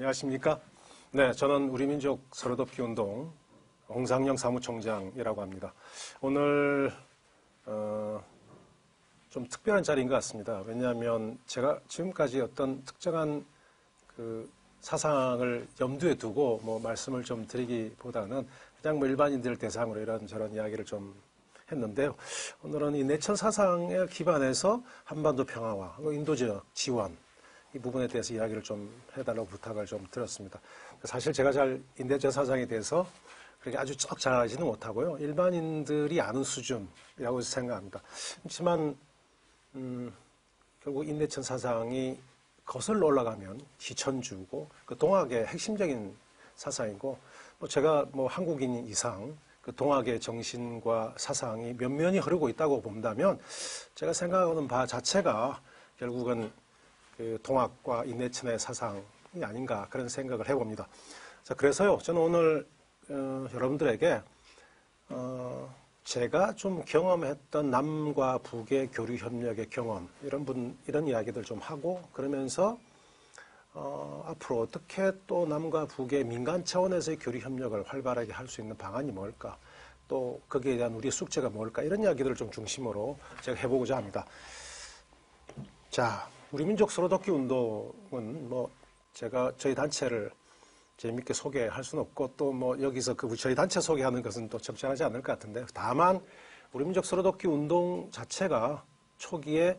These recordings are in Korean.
안녕하십니까? 네, 저는 우리민족 서로돕기운동 홍상영 사무총장이라고 합니다. 오늘 좀 특별한 자리인 것 같습니다. 왜냐하면 제가 지금까지 어떤 특정한 그 사상을 염두에 두고 뭐 말씀을 좀 드리기보다는 그냥 뭐 일반인들 대상으로 이런저런 이야기를 좀 했는데요. 오늘은 이 내천 사상에 기반해서 한반도 평화와 인도적 지원 이 부분에 대해서 이야기를 좀 해달라고 부탁을 좀 드렸습니다. 사실 제가 잘 인내천 사상에 대해서 그렇게 아주 썩 잘 알지는 못하고요. 일반인들이 아는 수준이라고 생각합니다. 그렇지만 결국 인내천 사상이 거슬러 올라가면 지천주고 그 동학의 핵심적인 사상이고 뭐 제가 뭐 한국인 이상 그 동학의 정신과 사상이 면면이 흐르고 있다고 본다면 제가 생각하는 바 자체가 결국은 그 동학과 인내천의 사상이 아닌가 그런 생각을 해봅니다. 자, 그래서요, 저는 오늘 여러분들에게 제가 좀 경험했던 남과 북의 교류 협력의 경험 이런 이야기들 좀 하고 그러면서 앞으로 어떻게 또 남과 북의 민간 차원에서의 교류 협력을 활발하게 할 수 있는 방안이 뭘까? 또 거기에 대한 우리의 숙제가 뭘까? 이런 이야기들을 좀 중심으로 제가 해보고자 합니다. 자, 우리 민족 서로돕기 운동은 뭐 제가 저희 단체를 재미있게 소개할 수는 없고 또 뭐 여기서 저희 단체 소개하는 것은 또 적절하지 않을 것 같은데 다만 우리 민족 서로돕기 운동 자체가 초기에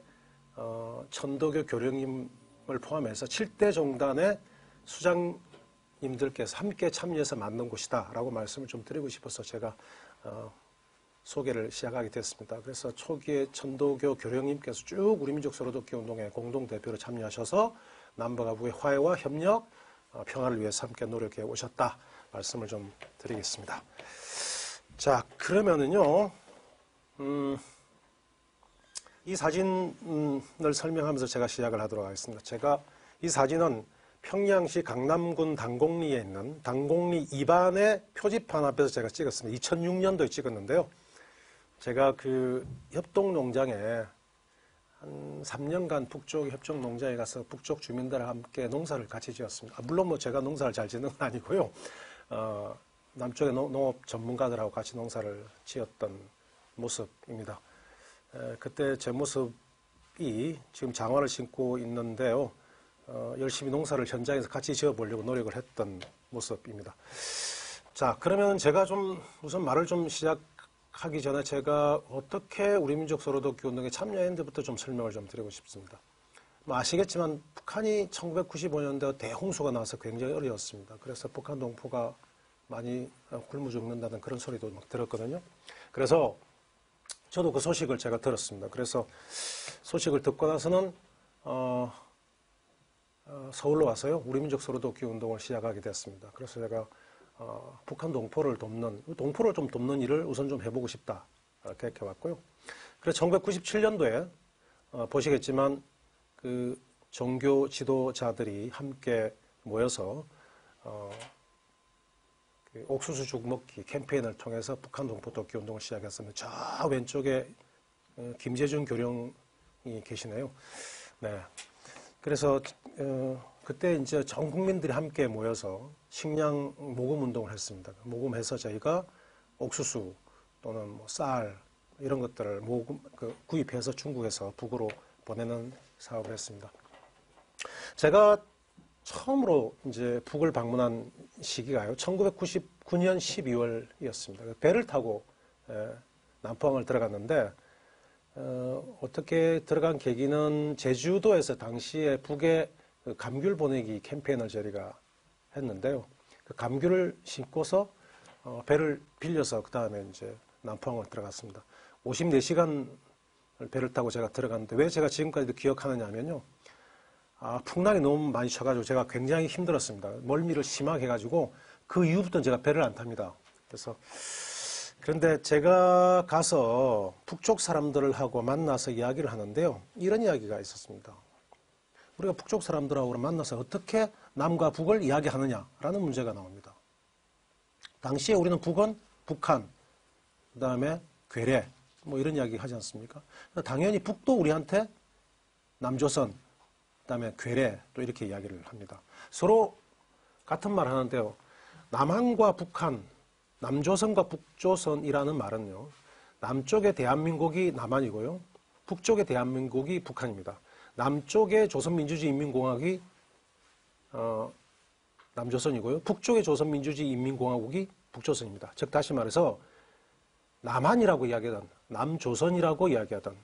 천도교 교령님을 포함해서 7대 종단의 수장님들께서 함께 참여해서 만든 곳이다 라고 말씀을 좀 드리고 싶어서 제가 소개를 시작하게 됐습니다. 그래서 초기에 천도교 교령님께서 쭉 우리 민족 서로돕기 운동의 공동대표로 참여하셔서 남북과 북의 화해와 협력, 평화를 위해서 함께 노력해 오셨다 말씀을 좀 드리겠습니다. 자, 그러면은요, 이 사진을 설명하면서 제가 시작을 하도록 하겠습니다. 제가 이 사진은 평양시 강남군 당곡리에 있는 당곡리 2반의 표지판 앞에서 제가 찍었습니다. 2006년도에 찍었는데요. 제가 그 협동농장에 한 3년간 북쪽 협동농장에 가서 북쪽 주민들과 함께 농사를 같이 지었습니다. 물론 뭐 제가 농사를 잘 짓는 건 아니고요. 남쪽의 농업 전문가들하고 같이 농사를 지었던 모습입니다. 그때 제 모습이 지금 장화를 신고 있는데요. 열심히 농사를 현장에서 같이 지어보려고 노력을 했던 모습입니다. 자, 그러면 제가 좀 우선 말을 좀 시작하기 전에 제가 어떻게 우리 민족 서로돕기 운동에 참여했는지부터 좀 설명을 좀 드리고 싶습니다. 뭐 아시겠지만 북한이 1995년도에 대홍수가 나와서 굉장히 어려웠습니다. 그래서 북한 동포가 많이 굶어 죽는다는 그런 소리도 막 들었거든요. 그래서 저도 그 소식을 제가 들었습니다. 그래서 소식을 듣고 나서는 서울로 와서요, 우리 민족 서로돕기 운동을 시작하게 됐습니다. 그래서 제가 북한 동포를 좀 돕는 일을 우선 좀 해보고 싶다 이렇게 해왔고요. 그래서 1997년도에 보시겠지만 그 종교 지도자들이 함께 모여서 그 옥수수 죽 먹기 캠페인을 통해서 북한 동포 돕기 운동을 시작했습니다. 저 왼쪽에 김재준 교령이 계시네요. 네. 그래서 그때 이제 전 국민들이 함께 모여서 식량 모금 운동을 했습니다. 모금해서 저희가 옥수수 또는 뭐 쌀 이런 것들을 구입해서 중국에서 북으로 보내는 사업을 했습니다. 제가 처음으로 이제 북을 방문한 시기가요, 1999년 12월이었습니다. 배를 타고 남포항을 들어갔는데 어떻게 들어간 계기는 제주도에서 당시에 북에 감귤 보내기 캠페인을 저희가 했는데요. 그 감귤을 신고서 배를 빌려서 그 다음에 이제 남포항을 들어갔습니다. 54시간 배를 타고 제가 들어갔는데 왜 제가 지금까지도 기억하느냐 하면요. 풍랑이 너무 많이 쳐가지고 제가 굉장히 힘들었습니다. 멀미를 심하게 해가지고 그 이후부터는 제가 배를 안 탑니다. 그런데 제가 가서 북쪽 사람들하고 만나서 이야기를 하는데요. 이런 이야기가 있었습니다. 우리가 북쪽 사람들하고 만나서 어떻게 남과 북을 이야기하느냐라는 문제가 나옵니다. 당시에 우리는 북은 북한, 그 다음에 괴뢰, 뭐 이런 이야기 하지 않습니까? 당연히 북도 우리한테 남조선, 그 다음에 괴뢰 또 이렇게 이야기를 합니다. 서로 같은 말 하는데요. 남한과 북한, 남조선과 북조선이라는 말은요. 남쪽의 대한민국이 남한이고요. 북쪽의 대한민국이 북한입니다. 남쪽의 조선민주주의인민공화국이 남조선이고요. 북쪽의 조선민주주의인민공화국이 북조선입니다. 즉 다시 말해서 남한이라고 이야기하든 남조선이라고 이야기하든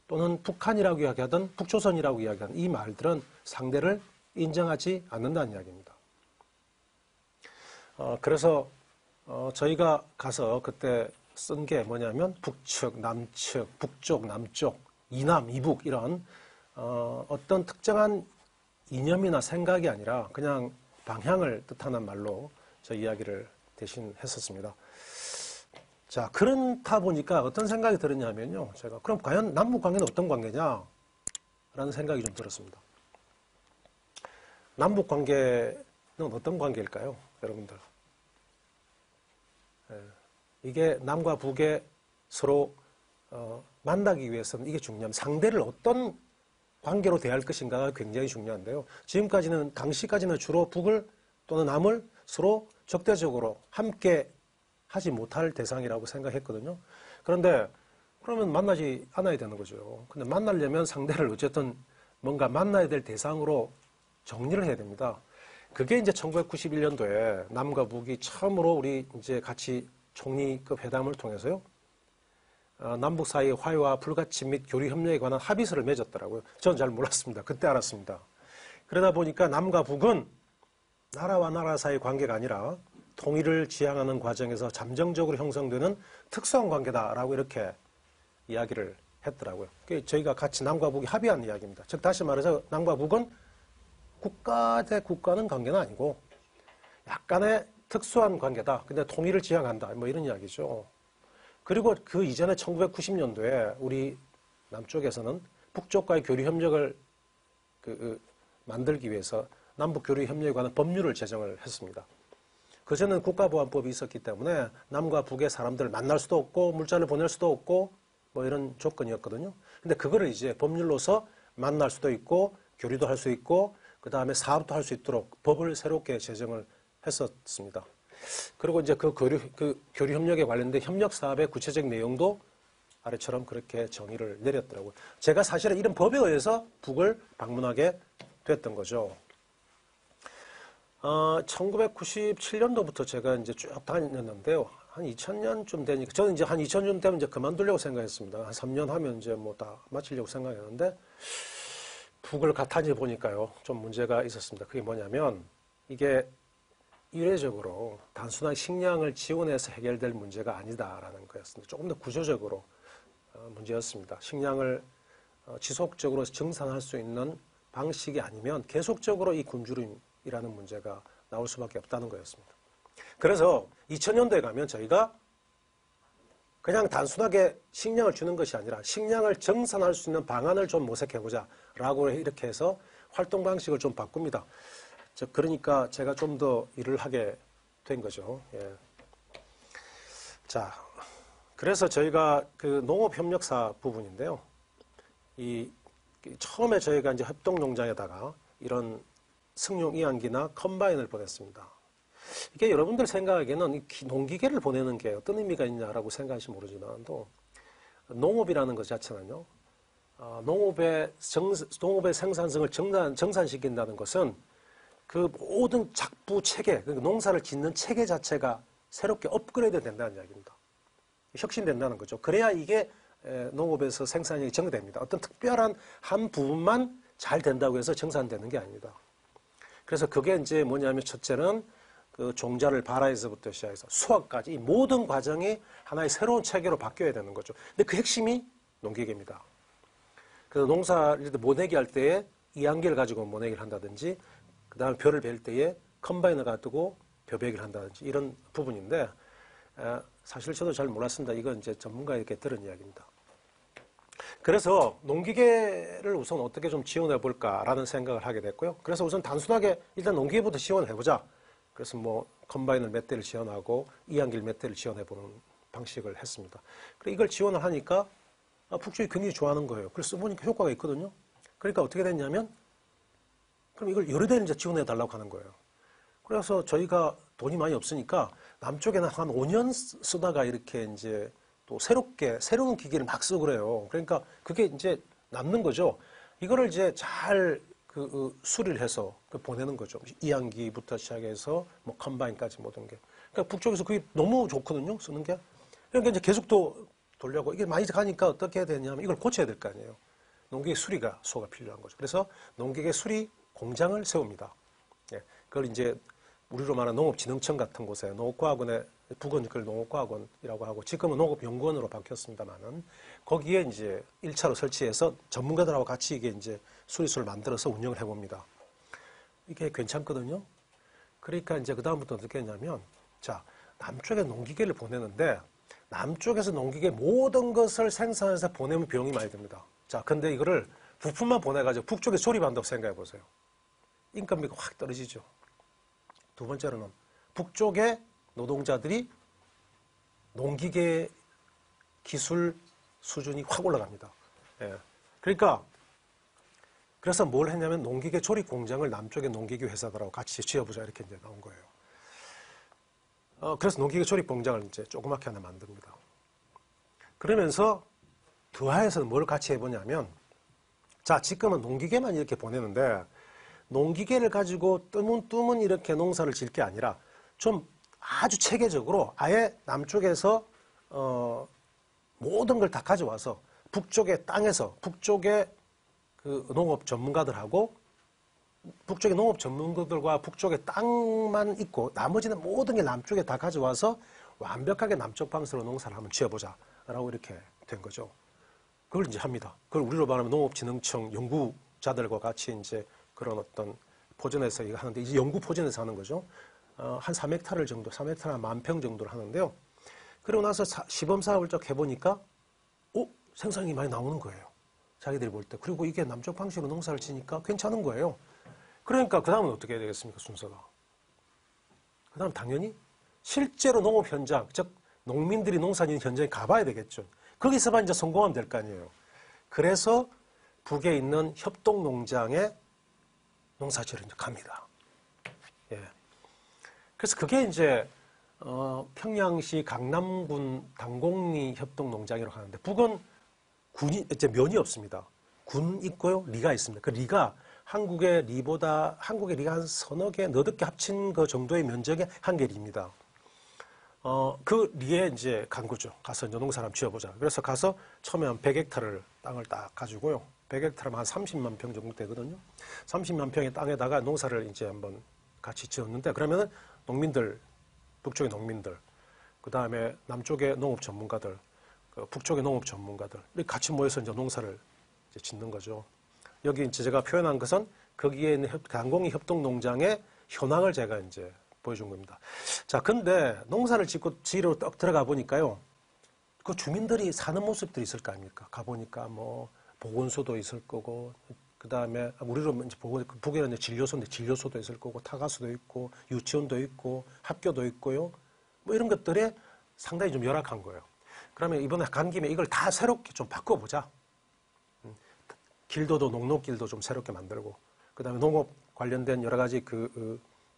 또는 북한이라고 이야기하든 북조선이라고 이야기하든 이 말들은 상대를 인정하지 않는다는 이야기입니다. 그래서 저희가 가서 그때 쓴 게 뭐냐면 북측, 남측, 북쪽, 남쪽, 이남, 이북 이런 어떤 특정한 이념이나 생각이 아니라 그냥 방향을 뜻하는 말로 저 이야기를 대신 했었습니다. 자, 그렇다 보니까 어떤 생각이 들었냐면요. 제가 그럼 과연 남북 관계는 어떤 관계냐? 라는 생각이 좀 들었습니다. 남북 관계는 어떤 관계일까요? 여러분들. 이게 남과 북에 서로 만나기 위해서는 이게 중요합니다. 상대를 어떤 관계로 대할 것인가가 굉장히 중요한데요. 지금까지는 당시까지는 주로 북을 또는 남을 서로 적대적으로 함께 하지 못할 대상이라고 생각했거든요. 그런데 그러면 만나지 않아야 되는 거죠. 근데 만나려면 상대를 어쨌든 뭔가 만나야 될 대상으로 정리를 해야 됩니다. 그게 이제 1991년도에 남과 북이 처음으로 우리 이제 같이 총리급 회담을 통해서요. 남북 사이의 화해와 불가침 및 교류 협력에 관한 합의서를 맺었더라고요. 저는 잘 몰랐습니다. 그때 알았습니다. 그러다 보니까 남과 북은 나라와 나라 사이의 관계가 아니라 통일을 지향하는 과정에서 잠정적으로 형성되는 특수한 관계다라고 이렇게 이야기를 했더라고요. 저희가 같이 남과 북이 합의한 이야기입니다. 즉 다시 말해서 남과 북은 국가 대 국가는 관계는 아니고 약간의 특수한 관계다. 근데 통일을 지향한다. 뭐 이런 이야기죠. 그리고 그 이전에 1990년도에 우리 남쪽에서는 북쪽과의 교류 협력을 만들기 위해서 남북 교류 협력에 관한 법률을 제정을 했습니다. 그전에는 국가보안법이 있었기 때문에 남과 북의 사람들을 만날 수도 없고 물자를 보낼 수도 없고 뭐 이런 조건이었거든요. 근데 그거를 이제 법률로서 만날 수도 있고 교류도 할 수 있고 그 다음에 사업도 할 수 있도록 법을 새롭게 제정을 했었습니다. 그리고 이제 그 교류 협력에 관련된 협력 사업의 구체적 내용도 아래처럼 그렇게 정의를 내렸더라고요. 제가 사실은 이런 법에 의해서 북을 방문하게 됐던 거죠. 1997년도부터 제가 이제 쭉 다녔는데요. 한 2000년쯤 되니까, 저는 이제 한 2000년 되면 이제 그만두려고 생각했습니다. 한 3년 하면 이제 뭐 다 마치려고 생각했는데, 북을 다녀 보니까요, 좀 문제가 있었습니다. 그게 뭐냐면, 이게 이례적으로 단순한 식량을 지원해서 해결될 문제가 아니다라는 거였습니다. 조금 더 구조적으로 문제였습니다. 식량을 지속적으로 정산할 수 있는 방식이 아니면 계속적으로 이 굶주림이라는 문제가 나올 수밖에 없다는 거였습니다. 그래서 2000년도에 가면 저희가 그냥 단순하게 식량을 주는 것이 아니라 식량을 정산할 수 있는 방안을 좀 모색해보자 라고 이렇게 해서 활동 방식을 좀 바꿉니다. 그러니까 제가 좀 더 일을 하게 된 거죠. 예. 자, 그래서 저희가 그 농업협력사 부분인데요. 처음에 저희가 이제 협동농장에다가 이런 승용 이항기나 컴바인을 보냈습니다. 이게 여러분들 생각하기에는 농기계를 보내는 게 어떤 의미가 있냐라고 생각하실지 모르지만도 농업이라는 것 자체는요. 농업의 생산성을 정산시킨다는 것은 그 모든 작부 체계, 그러니까 농사를 짓는 체계 자체가 새롭게 업그레이드 된다는 이야기입니다. 혁신된다는 거죠. 그래야 이게 농업에서 생산량이 증대됩니다. 어떤 특별한 한 부분만 잘 된다고 해서 정산되는 게 아닙니다. 그래서 그게 이제 뭐냐면 첫째는 그 종자를 발화에서부터 시작해서 수확까지 이 모든 과정이 하나의 새로운 체계로 바뀌어야 되는 거죠. 근데 그 핵심이 농기계입니다. 그래서 농사를 모내기 할 때에 이항기를 가지고 모내기를 한다든지 그 다음에 벼를 벨 때에 컴바인을 가지고 벼베기를 한다든지 이런 부분인데 사실 저도 잘 몰랐습니다. 이건 이제 전문가에게 들은 이야기입니다. 그래서 농기계를 우선 어떻게 좀 지원해 볼까라는 생각을 하게 됐고요. 그래서 우선 단순하게 일단 농기계부터 지원해 보자. 그래서 뭐 컴바인을 몇 대를 지원하고 이항기를 몇 대를 지원해 보는 방식을 했습니다. 그리고 이걸 지원을 하니까 북쪽이 굉장히 좋아하는 거예요. 그래서 보니까 효과가 있거든요. 그러니까 어떻게 됐냐면 그럼 이걸 여러 대를 이제 지원해 달라고 하는 거예요. 그래서 저희가 돈이 많이 없으니까 남쪽에는 한 5년 쓰다가 이렇게 이제 또 새로운 기계를 막 쓰고 그래요. 그러니까 그게 이제 남는 거죠. 이거를 이제 잘 수리를 해서 보내는 거죠. 이항기부터 시작해서 뭐 컴바인까지 모든 게. 그러니까 북쪽에서 그게 너무 좋거든요. 쓰는 게. 그러니까 이제 계속 또 돌려고 이게 많이 가니까 어떻게 해야 되냐면 이걸 고쳐야 될 거 아니에요. 농기계 수가 필요한 거죠. 그래서 농기계 수리 공장을 세웁니다. 예, 그걸 이제 우리로 말하는 농업진흥청 같은 곳에 농업과학원에 북은 그걸 농업과학원이라고 하고 지금은 농업연구원으로 바뀌었습니다만은 거기에 이제 1차로 설치해서 전문가들하고 같이 이게 이제 수리소를 만들어서 운영을 해봅니다. 이게 괜찮거든요. 그러니까 이제 그다음부터 어떻게 했냐면 자, 남쪽에 농기계를 보내는데 남쪽에서 농기계 모든 것을 생산해서 보내면 비용이 많이 듭니다. 자, 근데 이거를 부품만 보내가지고 북쪽에 조립한다고 생각해 보세요. 인건비가 확 떨어지죠. 두 번째로는 북쪽의 노동자들이 농기계 기술 수준이 확 올라갑니다. 예. 그러니까 그래서 뭘 했냐면 농기계 조립 공장을 남쪽의 농기계 회사들하고 같이 지어보자 이렇게 이제 나온 거예요. 그래서 농기계 조립 공장을 이제 조그맣게 하나 만듭니다. 그러면서 더하에서는 뭘 같이 해보냐면 자, 지금은 농기계만 이렇게 보내는데 농기계를 가지고 뜨문뜨문 이렇게 농사를 질 게 아니라 좀 아주 체계적으로 아예 남쪽에서 모든 걸 다 가져와서 북쪽의 땅에서 북쪽의 그 농업 전문가들하고 북쪽의 농업 전문가들과 북쪽의 땅만 있고 나머지는 모든 게 남쪽에 다 가져와서 완벽하게 남쪽 방식으로 농사를 한번 지어보자라고 이렇게 된 거죠. 그걸 이제 합니다. 그걸 우리로 말하면 농업진흥청 연구자들과 같이 이제 그런 어떤 포전에서 이거 하는데 이제 연구 포전에서 하는 거죠. 한 3헥타르 정도, 3헥타르 10,000평 정도를 하는데요. 그러고 나서 시범 사업을 쭉 해보니까 생산이 많이 나오는 거예요. 자기들이 볼 때. 그리고 이게 남쪽 방식으로 농사를 지니까 괜찮은 거예요. 그러니까 그 다음은 어떻게 해야 되겠습니까, 순서가. 그 다음 당연히 실제로 농업 현장, 즉 농민들이 농사 짓는 현장에 가봐야 되겠죠. 거기서만 이제 성공하면 될 거 아니에요. 그래서 북에 있는 협동농장에 농사지를 이제 갑니다. 예. 그래서 그게 이제 평양시 강남군 당곡리 협동농장이라고 하는데 북은 군이 이제 면이 없습니다. 군 있고요, 리가 있습니다. 그 리가 한국의 리가 한 서너 개, 너댓 개 합친 그 정도의 면적의 한 개 리입니다. 그 리에 이제 간 거죠. 가서 이제 농사를 한번 지어보자. 그래서 가서 처음에 한 100헥타르 땅을 딱 가지고요. 100헥타르면 한 30만 평 정도 되거든요. 30만 평의 땅에다가 농사를 이제 한번 같이 지었는데 그러면은 농민들, 북쪽의 농민들, 그 다음에 남쪽의 농업 전문가들, 북쪽의 농업 전문가들 같이 모여서 이제 농사를 이제 짓는 거죠. 여기 이제 제가 표현한 것은 거기에 있는 당곡리 협동농장의 현황을 제가 이제 보여준 겁니다. 자, 근데 농사를 지으러 딱 들어가 보니까요. 그 주민들이 사는 모습들이 있을 거 아닙니까? 가보니까 뭐 보건소도 있을 거고, 그 다음에 우리로 이제 북에는 진료소인데 진료소도 있을 거고, 타가수도 있고, 유치원도 있고, 학교도 있고요. 뭐 이런 것들에 상당히 좀 열악한 거예요. 그러면 이번에 간 김에 이걸 다 새롭게 좀 바꿔보자. 길도도 농로길도 좀 새롭게 만들고, 그 다음에 농업 관련된 여러 가지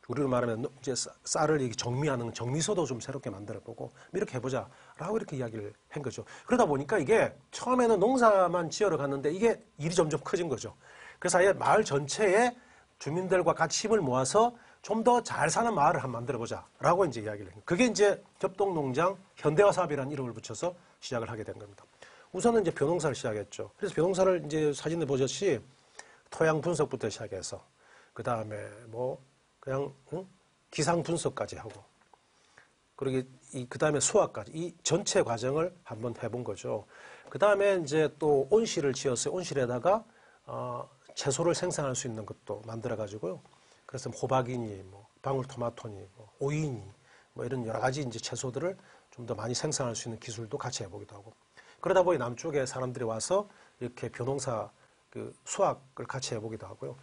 우리로 말하면 이제 쌀을 정미하는 정미소도 좀 새롭게 만들어보고 이렇게 해보자라고 이렇게 이야기를 한 거죠. 그러다 보니까 이게 처음에는 농사만 지으러 갔는데 이게 일이 점점 커진 거죠. 그래서 아예 마을 전체에 주민들과 같이 힘을 모아서 좀 더 잘 사는 마을을 한번 만들어보자라고 이제 이야기를 한 거예요. 그게 이제 협동농장 현대화 사업이라는 이름을 붙여서 시작을 하게 된 겁니다. 우선은 이제 벼농사를 시작했죠. 그래서 벼농사를 이제 사진에 보셨듯이 토양 분석부터 시작해서 그 다음에 뭐 그냥 기상 분석까지 하고 그리고 그 다음에 수확까지 이 전체 과정을 한번 해본 거죠. 그 다음에 이제 또 온실을 지었어요. 온실에다가 채소를 생산할 수 있는 것도 만들어 가지고요. 그래서 호박이니 뭐 방울토마토니 뭐 오이니 뭐 이런 여러 가지 이제 채소들을 좀 더 많이 생산할 수 있는 기술도 같이 해보기도 하고 그러다 보니 남쪽에 사람들이 와서 이렇게 벼농사 수확을 같이 해보기도 하고요.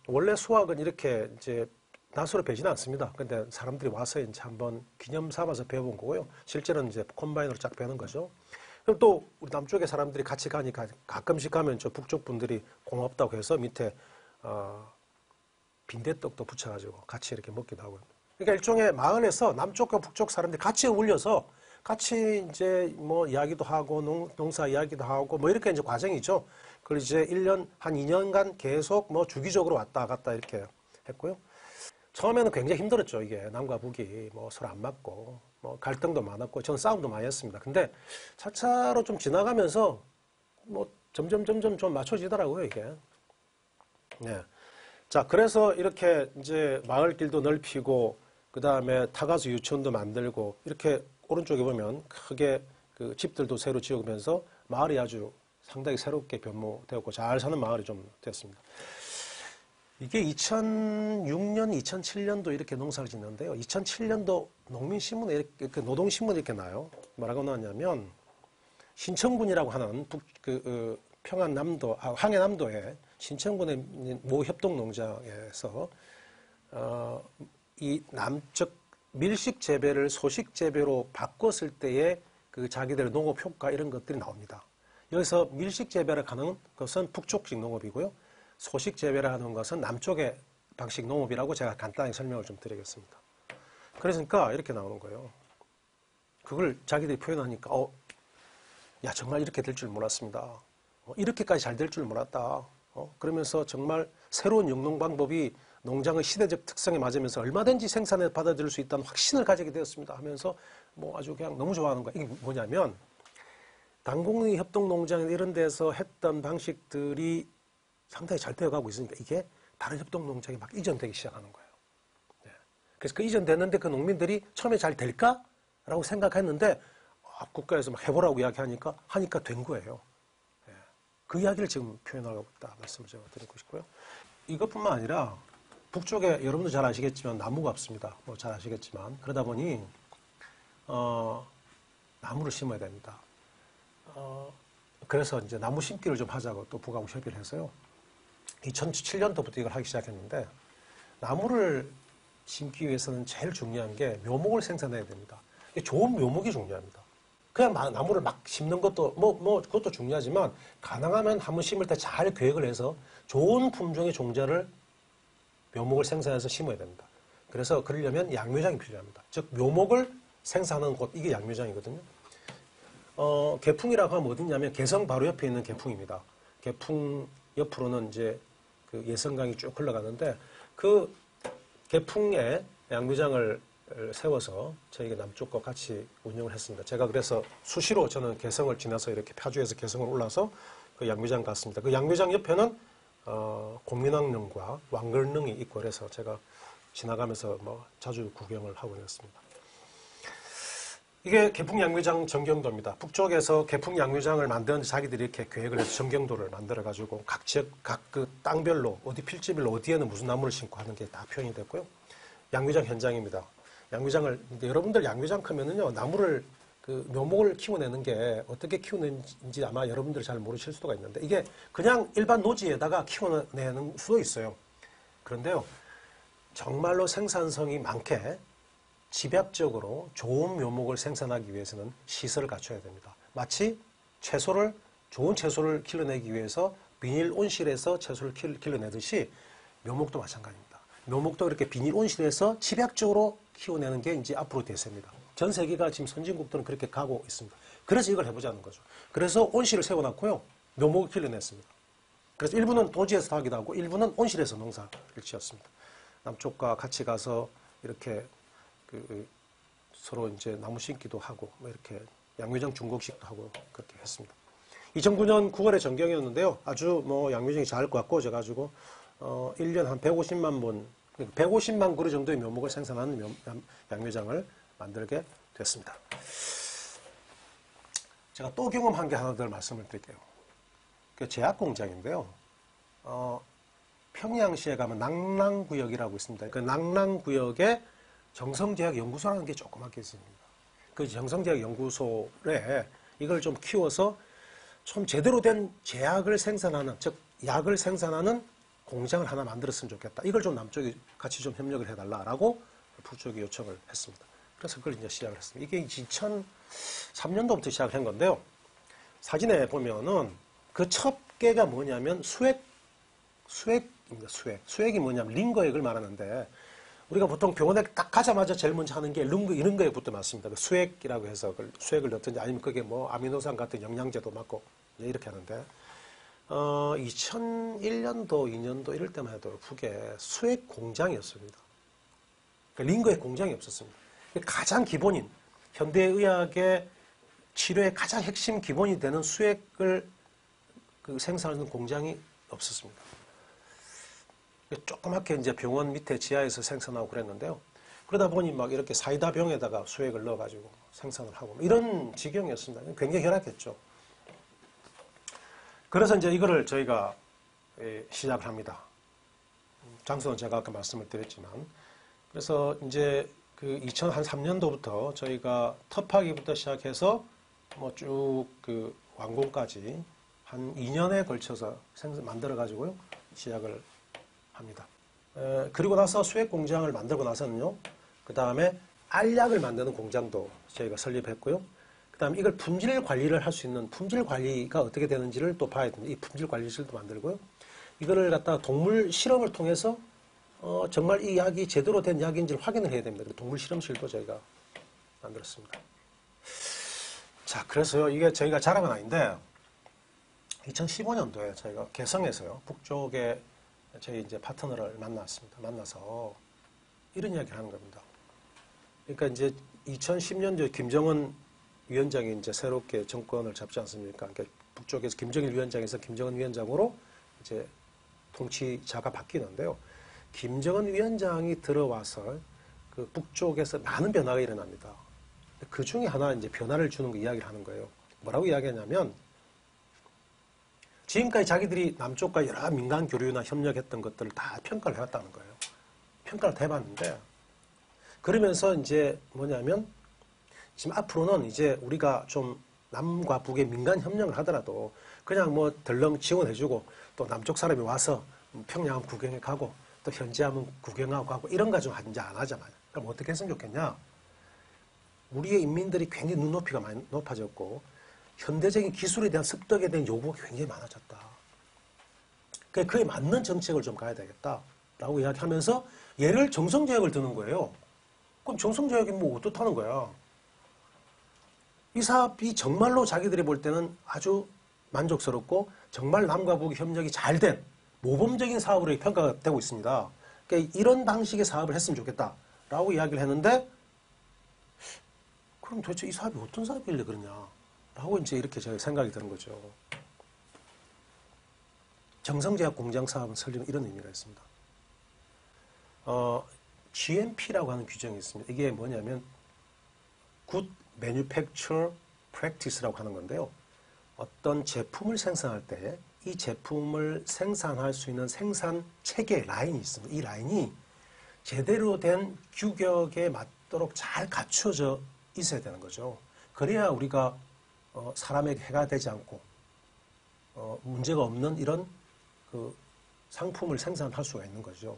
원래 수학은 이렇게 이제 낫으로 배지는 않습니다. 근데 사람들이 와서 이제 한번 기념 삼아서 배워본 거고요. 실제로는 이제 콤바인으로 쫙 배는 거죠. 그럼 또 우리 남쪽의 사람들이 같이 가니까 가끔씩 가면 저 북쪽 분들이 고맙다고 해서 밑에 빈대떡도 부쳐가지고 같이 이렇게 먹기도 하고요. 그러니까 일종의 마을에서 남쪽과 북쪽 사람들이 같이 어울려서 같이 이제 뭐 이야기도 하고 농사 이야기도 하고 뭐 이렇게 이제 과정이죠. 그걸 이제 1년, 한 2년간 계속 뭐 주기적으로 왔다 갔다 이렇게 했고요. 처음에는 굉장히 힘들었죠. 이게 남과 북이 뭐 서로 안 맞고 뭐 갈등도 많았고 저는 싸움도 많이 했습니다. 근데 차차로 좀 지나가면서 뭐 점점 좀 맞춰지더라고요, 이게. 네. 자, 그래서 이렇게 이제 마을길도 넓히고 그 다음에 타가수 유치원도 만들고 이렇게 오른쪽에 보면 크게 그 집들도 새로 지어오면서 마을이 아주 상당히 새롭게 변모되었고 잘 사는 마을이 좀 됐습니다. 이게 2006년, 2007년도 이렇게 농사를 짓는데요. 2007년도 농민신문에 이렇게 노동신문에 이렇게 나요. 뭐라고 나왔냐면 신천군이라고 하는 평안남도, 황해남도의 신천군의 모 협동농장에서 이 남측 밀식 재배를 소식 재배로 바꿨을 때의 그 자기들의 농업 효과 이런 것들이 나옵니다. 여기서 밀식 재배를 하는 것은 북쪽식 농업이고요. 소식 재배를 하는 것은 남쪽의 방식 농업이라고 제가 간단히 설명을 좀 드리겠습니다. 그러니까 이렇게 나오는 거예요. 그걸 자기들이 표현하니까 야 정말 이렇게 될 줄 몰랐습니다. 이렇게까지 잘 될 줄 몰랐다. 그러면서 정말 새로운 영농 방법이 농장의 시대적 특성에 맞으면서 얼마든지 생산에 받아들일 수 있다는 확신을 가지게 되었습니다 하면서 뭐 아주 그냥 너무 좋아하는 거예요. 이게 뭐냐면 당공리 협동농장 이런 데서 했던 방식들이 상당히 잘 되어가고 있으니까 이게 다른 협동농장에 막 이전되기 시작하는 거예요. 네. 그래서 그 이전됐는데 그 농민들이 처음에 잘 될까라고 생각했는데 국가에서 막 해보라고 이야기하니까 된 거예요. 네. 그 이야기를 지금 표현하고 있다 말씀을 제가 드리고 싶고요. 이것뿐만 아니라 북쪽에 여러분도 잘 아시겠지만 나무가 없습니다. 뭐 잘 아시겠지만 그러다 보니 나무를 심어야 됩니다. 그래서 이제 나무 심기를 좀 하자고 또 북하고 협의를 해서요. 2007년도부터 이걸 하기 시작했는데 나무를 심기 위해서는 제일 중요한 게 묘목을 생산해야 됩니다. 좋은 묘목이 중요합니다. 그냥 나무를 막 심는 것도 그것도 중요하지만 가능하면 한번 심을 때 잘 계획을 해서 좋은 품종의 종자를 묘목을 생산해서 심어야 됩니다. 그래서 그러려면 양묘장이 필요합니다. 즉 묘목을 생산하는 곳 이게 양묘장이거든요. 개풍이라고 하면 어디냐면 개성 바로 옆에 있는 개풍입니다. 개풍 옆으로는 이제 그 예성강이 쭉 흘러가는데 그 개풍에 양묘장을 세워서 저희가 남쪽과 같이 운영을 했습니다. 제가 그래서 수시로 저는 개성을 지나서 이렇게 파주에서 개성을 올라서 그 양묘장 갔습니다. 그 양묘장 옆에는 공민왕릉과 왕걸릉이 있고 그래서 제가 지나가면서 뭐 자주 구경을 하고 있습니다. 이게 개풍양묘장 전경도입니다. 북쪽에서 개풍양묘장을 만드는데 자기들이 이렇게 계획을 해서 전경도를 만들어가지고 각 지역, 각 그 땅별로 어디 필지별로 어디에는 무슨 나무를 심고 하는 게 다 표현이 됐고요. 양묘장 현장입니다. 양묘장을 여러분들 양묘장 크면은요 나무를 그 묘목을 키워내는 게 어떻게 키워내는지 아마 여러분들 잘 모르실 수가 있는데 이게 그냥 일반 노지에다가 키워내는 수도 있어요. 그런데요 정말로 생산성이 많게 집약적으로 좋은 묘목을 생산하기 위해서는 시설을 갖춰야 됩니다. 마치 좋은 채소를 길러내기 위해서 비닐 온실에서 채소를 길러내듯이 묘목도 마찬가지입니다. 묘목도 이렇게 비닐 온실에서 집약적으로 키워내는 게 이제 앞으로 대세입니다. 전 세계가 지금 선진국들은 그렇게 가고 있습니다. 그래서 이걸 해보자는 거죠. 그래서 온실을 세워놨고요. 묘목을 길러냈습니다. 그래서 일부는 도지에서 하기도 하고 일부는 온실에서 농사를 지었습니다. 남쪽과 같이 가서 이렇게 서로 이제 나무 심기도 하고 뭐 이렇게 양묘장 중국식도 하고 그렇게 했습니다. 2009년 9월에 전경이었는데요. 아주 뭐 양묘장이 잘 꽉꽂아가지고 1년 한 150만 본, 150만 그루 정도의 묘목을 생산하는 양묘장을 만들게 됐습니다. 제가 또 경험한 게 하나 더 말씀을 드릴게요. 그 제약공장인데요. 평양시에 가면 낭랑구역이라고 있습니다. 그 낭랑구역에 정성제약연구소라는 게 조그맣게 있습니다. 그 정성제약연구소에 이걸 좀 키워서 좀 제대로 된 제약을 생산하는, 즉 약을 생산하는 공장을 하나 만들었으면 좋겠다. 이걸 좀 남쪽이 같이 좀 협력을 해달라라고 북쪽이 요청을 했습니다. 그래서 그걸 이제 시작을 했습니다. 이게 2003년도부터 시작을 한 건데요. 사진에 보면은 그 첫 개가 뭐냐면 수액입니다. 수액이 뭐냐면 링거액을 말하는데 우리가 보통 병원에 딱 가자마자 제일 먼저 하는 게 링거액부터 맞습니다. 그 수액이라고 해서 수액을 넣든지 아니면 그게 뭐 아미노산 같은 영양제도 맞고 이렇게 하는데 2001년도, 2년도 이럴 때만 해도 북에 수액 공장이었습니다. 그러니까 링거액 공장이 없었습니다. 가장 기본인 현대의학의 치료의 가장 핵심 기본이 되는 수액을 생산하는 공장이 없었습니다. 조그맣게 이제 병원 밑에 지하에서 생산하고 그랬는데요. 그러다 보니 막 이렇게 사이다 병에다가 수액을 넣어가지고 생산을 하고 이런 지경이었습니다. 굉장히 열악했죠. 그래서 이제 이거를 저희가 시작을 합니다. 장소는 제가 아까 말씀을 드렸지만, 그래서 이제 그 2003년도부터 저희가 텁하기부터 시작해서 뭐 쭉 그 완공까지 한 2년에 걸쳐서 만들어 가지고요 시작을 합니다. 그리고 나서 수액 공장을 만들고 나서는요, 그 다음에 알약을 만드는 공장도 저희가 설립했고요. 그 다음에 이걸 품질 관리를 할 수 있는 품질 관리가 어떻게 되는지를 또 봐야 됩니다. 이 품질 관리실도 만들고요. 이거를 갖다가 동물 실험을 통해서 정말 이 약이 제대로 된 약인지를 확인을 해야 됩니다. 동물 실험실도 저희가 만들었습니다. 자, 그래서요, 이게 저희가 자랑은 아닌데, 2015년도에 저희가 개성에서요, 북쪽에 저희 이제 파트너를 만났습니다. 만나서 이런 이야기를 하는 겁니다. 그러니까 이제 2010년도에 김정은 위원장이 이제 새롭게 정권을 잡지 않습니까? 그러니까 북쪽에서 김정일 위원장에서 김정은 위원장으로 이제 통치자가 바뀌는데요. 김정은 위원장이 들어와서 그 북쪽에서 많은 변화가 일어납니다. 그 중에 하나 이제 변화를 주는 거 이야기를 하는 거예요. 뭐라고 이야기하냐면, 지금까지 자기들이 남쪽과 여러 민간 교류나 협력했던 것들을 다 평가를 해왔다는 거예요. 평가를 해봤는데, 그러면서 이제 뭐냐면, 지금 앞으로는 이제 우리가 좀 남과 북의 민간 협력을 하더라도 그냥 뭐 덜렁 지원해주고 또 남쪽 사람이 와서 평양 구경해 가고 또 현지하면 구경하고 하고 이런 거 좀 이제 안 하잖아요. 그럼 어떻게 했으면 좋겠냐? 우리의 인민들이 굉장히 눈높이가 많이 높아졌고 현대적인 기술에 대한 습득에 대한 요구가 굉장히 많아졌다. 그에 맞는 정책을 좀 가야 되겠다라고 이야기하면서 예를 정성제약을 드는 거예요. 그럼 정성제약이 뭐 어떻다는 거야? 이 사업이 정말로 자기들이 볼 때는 아주 만족스럽고 정말 남과 북의 협력이 잘 된 모범적인 사업으로 평가가 되고 있습니다. 그러니까 이런 방식의 사업을 했으면 좋겠다라고 이야기를 했는데, 그럼 도대체 이 사업이 어떤 사업이길래 그러냐라고 이제 이렇게 제가 생각이 드는 거죠. 정성제약 공장 사업은 설립은 이런 의미가 있습니다. GMP라고 하는 규정이 있습니다. 이게 뭐냐면 Good Manufacture Practice라고 하는 건데요. 어떤 제품을 생산할 때 이 제품을 생산할 수 있는 생산 체계 라인이 있습니다. 이 라인이 제대로 된 규격에 맞도록 잘 갖춰져 있어야 되는 거죠. 그래야 우리가 사람에게 해가 되지 않고 문제가 없는 이런 그 상품을 생산할 수가 있는 거죠.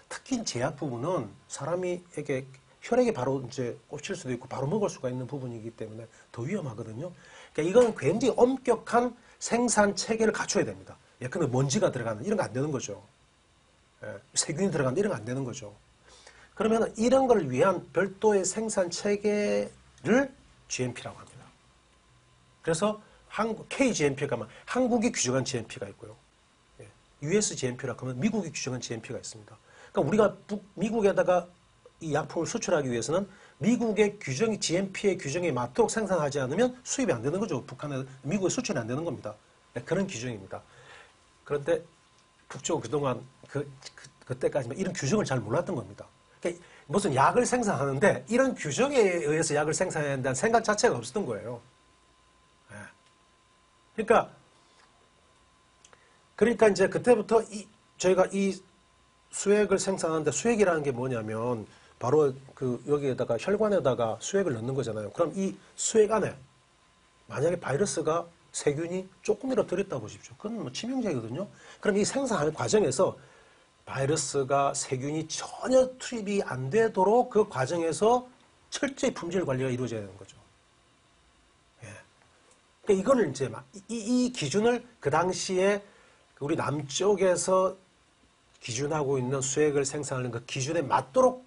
특히 제약 부분은 사람에게 혈액에 바로 이제 꽂힐 수도 있고 바로 먹을 수가 있는 부분이기 때문에 더 위험하거든요. 그러니까 이건 굉장히 엄격한 생산 체계를 갖춰야 됩니다. 예컨대 먼지가 들어가는 이런 거 안 되는 거죠. 세균이 들어가는 이런 거 안 되는 거죠. 그러면 이런 걸 위한 별도의 생산 체계를 GMP라고 합니다. 그래서 KGMP가 면 한국이 규정한 GMP가 있고요. US GMP라고 하면 미국이 규정한 GMP가 있습니다. 그러니까 우리가 미국에다가 이 약품을 수출하기 위해서는 미국의 규정이 GMP의 규정에 맞도록 생산하지 않으면 수입이 안 되는 거죠. 북한에 미국에 수출이 안 되는 겁니다. 그런 규정입니다. 그런데 북쪽은 그동안 그때까지만 이런 규정을 잘 몰랐던 겁니다. 그러니까 무슨 약을 생산하는데 이런 규정에 의해서 약을 생산해야 한다는 생각 자체가 없었던 거예요. 그러니까 이제 그때부터 저희가 이 수액을 생산하는데 수액이라는 게 뭐냐면 바로 여기에다가 혈관에다가 수액을 넣는 거잖아요. 그럼 이 수액 안에 만약에 바이러스가 세균이 조금이라도 들었다고 보십시오. 그건 뭐 치명적이거든요. 그럼 이 생산하는 과정에서 바이러스가 세균이 전혀 투입이 안 되도록 그 과정에서 철저히 품질 관리가 이루어져야 되는 거죠. 그러니까 이거를 이제 이 기준을 그 당시에 우리 남쪽에서 기준하고 있는 수액을 생산하는 그 기준에 맞도록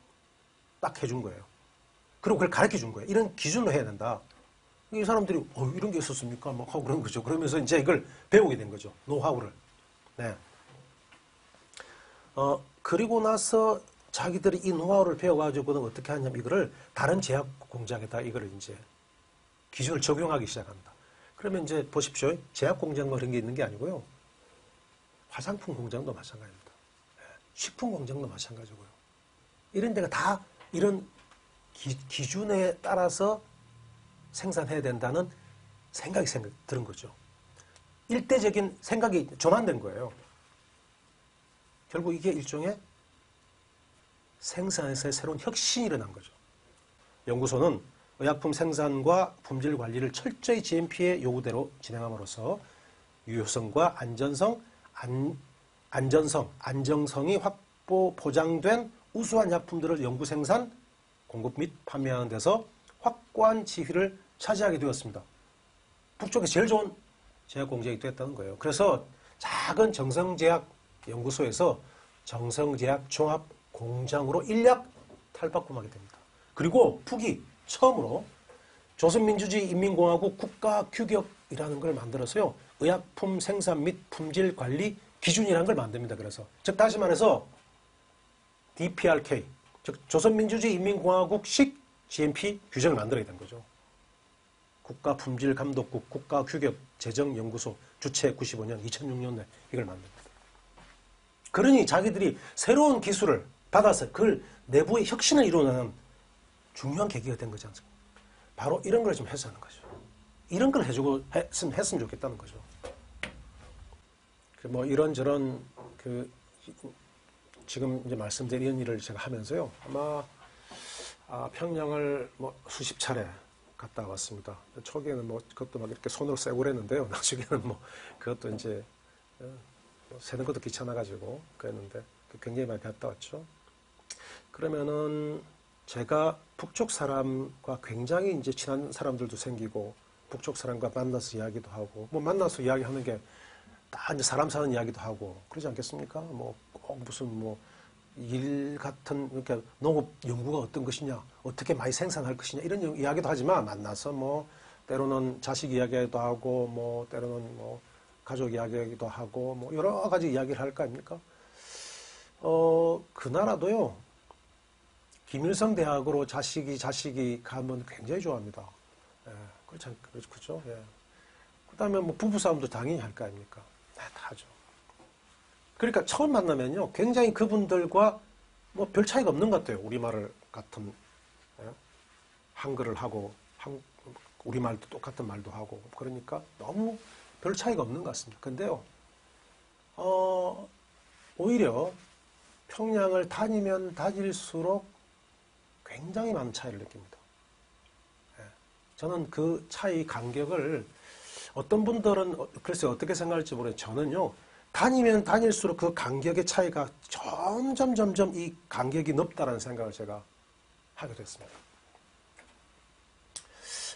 딱 해준 거예요. 그리고 그걸 가르쳐 준 거예요. 이런 기준으로 해야 된다. 이 사람들이 이런 게 있었습니까? 막 하고 그런 거죠. 그러면서 이제 이걸 배우게 된 거죠. 노하우를. 네. 그리고 나서 자기들이 이 노하우를 배워가지고는 어떻게 하냐면 이거를 다른 제약 공장에다 이거를 이제 기준을 적용하기 시작한다. 그러면 이제 보십시오. 제약 공장만 그런 게 있는 게 아니고요. 화장품 공장도 마찬가지입니다. 식품 공장도 마찬가지고요. 이런 데가 다 이런 기준에 따라서 생산해야 된다는 생각이 드는 거죠. 일대적인 생각이 전환된 거예요. 결국 이게 일종의 생산에서의 새로운 혁신이 일어난 거죠. 연구소는 의약품 생산과 품질 관리를 철저히 GMP의 요구대로 진행함으로써 유효성과 안정성이 확보 보장된 우수한 약품들을 연구 생산, 공급 및 판매하는 데서 확고한 지위를 차지하게 되었습니다. 북쪽에 제일 좋은 제약 공장이 됐다는 거예요. 그래서 작은 정성제약 연구소에서 정성제약 종합 공장으로 일약 탈바꿈하게 됩니다. 그리고 북이 처음으로 조선민주주의 인민공화국 국가규격이라는 걸 만들어서요. 의약품 생산 및 품질 관리 기준이라는 걸 만듭니다. 그래서 즉 다시 말해서 DPRK, 즉 조선민주주의 인민공화국식 GMP 규정을 만들어야 된 거죠. 국가품질감독국 국가규격제정연구소 주최 95년 2006년에 이걸 만듭니다. 그러니 자기들이 새로운 기술을 받아서 그걸 내부의 혁신을 이루는 중요한 계기가 된 거지 않습니까? 바로 이런 걸 좀 해서 하는 거죠. 이런 걸 해주고 했으면 좋겠다는 거죠. 뭐 이런저런 지금 이제 말씀드린 이런 일을 제가 하면서요. 아마 평양을 뭐 수십 차례 갔다 왔습니다. 초기에는 뭐 그것도 막 이렇게 손으로 세고 그랬는데요. 나중에는 뭐 그것도 이제 세는 것도 귀찮아가지고 그랬는데 굉장히 많이 갔다 왔죠. 그러면은 제가 북쪽 사람과 굉장히 이제 친한 사람들도 생기고 북쪽 사람과 만나서 이야기도 하고 뭐 만나서 이야기하는 게 다 이제 사람 사는 이야기도 하고 그러지 않겠습니까? 뭐 꼭 무슨 뭐 일 같은 그러니까 농업 연구가 어떤 것이냐 어떻게 많이 생산할 것이냐 이런 이야기도 하지만 만나서 뭐 때로는 자식 이야기도 하고 뭐 때로는 뭐 가족 이야기도 하고 뭐 여러 가지 이야기를 할 거 아닙니까? 그 나라도요. 김일성 대학으로 자식이 가면 굉장히 좋아합니다. 예, 그렇죠. 예. 그 다음에 뭐 부부싸움도 당연히 할 거 아닙니까? 다 하죠. 그러니까 처음 만나면요. 굉장히 그분들과 뭐 별 차이가 없는 것 같아요. 우리말 같은, 예? 한글을 하고, 우리말도 똑같은 말도 하고. 그러니까 너무 별 차이가 없는 것 같습니다. 근데요, 오히려 평양을 다니면 다닐수록 굉장히 많은 차이를 느낍니다. 예. 저는 그 차이 간격을 어떤 분들은 글쎄 어떻게 생각할지 모르겠는데 저는요. 다니면 다닐수록 그 간격의 차이가 점점 이 간격이 넓다라는 생각을 제가 하게 됐습니다.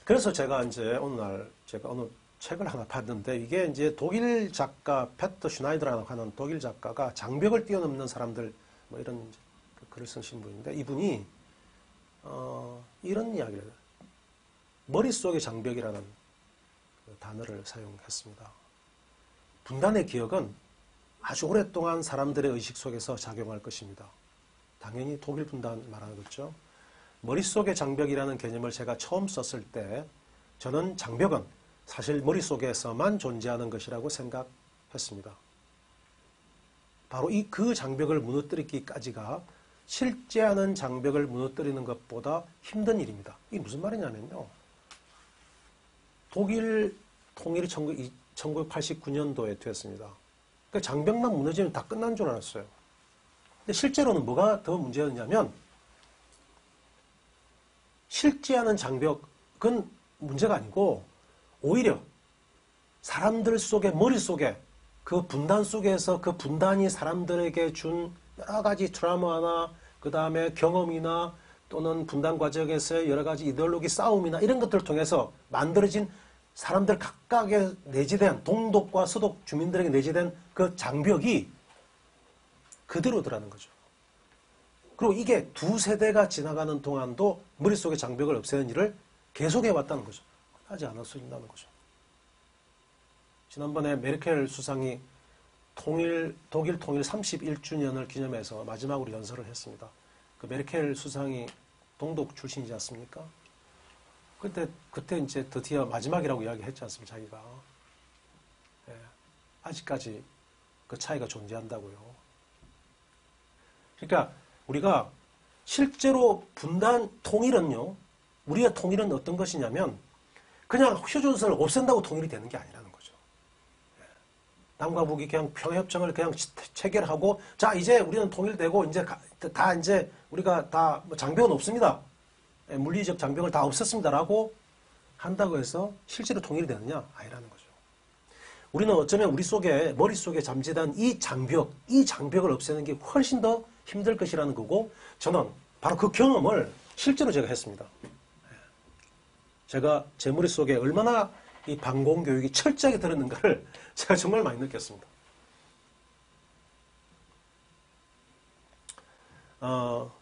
그래서 제가 이제 어느 날 제가 어느 책을 하나 봤는데 이게 이제 독일 작가 페터 슈나이더라고 하는 독일 작가가 장벽을 뛰어넘는 사람들 뭐 이런 글을 쓰신 분인데 이분이 이런 이야기를 해요. 머릿속의 장벽이라는 그 단어를 사용했습니다. 분단의 기억은 아주 오랫동안 사람들의 의식 속에서 작용할 것입니다. 당연히 독일 분단 말하는 거죠. 머릿속의 장벽이라는 개념을 제가 처음 썼을 때 저는 장벽은 사실 머릿속에서만 존재하는 것이라고 생각했습니다. 바로 그 장벽을 무너뜨리기까지가 실제하는 장벽을 무너뜨리는 것보다 힘든 일입니다. 이게 무슨 말이냐면요. 독일 통일이 1989년도에 됐습니다. 그러니까 장벽만 무너지면 다 끝난 줄 알았어요. 근데 실제로는 뭐가 더 문제였냐면 실제하는 장벽은 문제가 아니고 오히려 사람들 속에 머릿속에 그 분단 속에서 그 분단이 사람들에게 준 여러 가지 트라우마나 그 다음에 경험이나 또는 분단 과정에서의 여러 가지 이데올로기 싸움이나 이런 것들을 통해서 만들어진 사람들 각각에 내재된 동독과 서독 주민들에게 내재된 그 장벽이 그대로더라는 거죠. 그리고 이게 두 세대가 지나가는 동안도 머릿속의 장벽을 없애는 일을 계속해왔다는 거죠. 하지 않았어진다는 거죠. 지난번에 메르켈 수상이 독일 통일 31주년을 기념해서 마지막으로 연설을 했습니다. 그 메르켈 수상이 동독 출신이지 않습니까? 그때 이제 드디어 마지막이라고 이야기했지 않습니까? 자기가. 예, 아직까지 그 차이가 존재한다고요. 그러니까 우리가 실제로 분단 통일은요, 우리의 통일은 어떤 것이냐면 그냥 휴전선을 없앤다고 통일이 되는 게 아니라는 거죠. 남과 북이 그냥 평화협정을 그냥 체결하고, 자, 이제 우리는 통일되고, 이제 이제 우리가 다 장벽은 없습니다. 물리적 장벽을 다 없앴습니다라고 한다고 해서 실제로 통일이 되느냐? 아니라는 거죠. 우리는 어쩌면 우리 속에, 머릿속에 잠재단 이 장벽을 없애는 게 훨씬 더 힘들 것이라는 거고, 저는 바로 그 경험을 실제로 제가 했습니다. 제가 제 머릿속에 얼마나 이 반공교육이 철저하게 들었는가를 제가 정말 많이 느꼈습니다.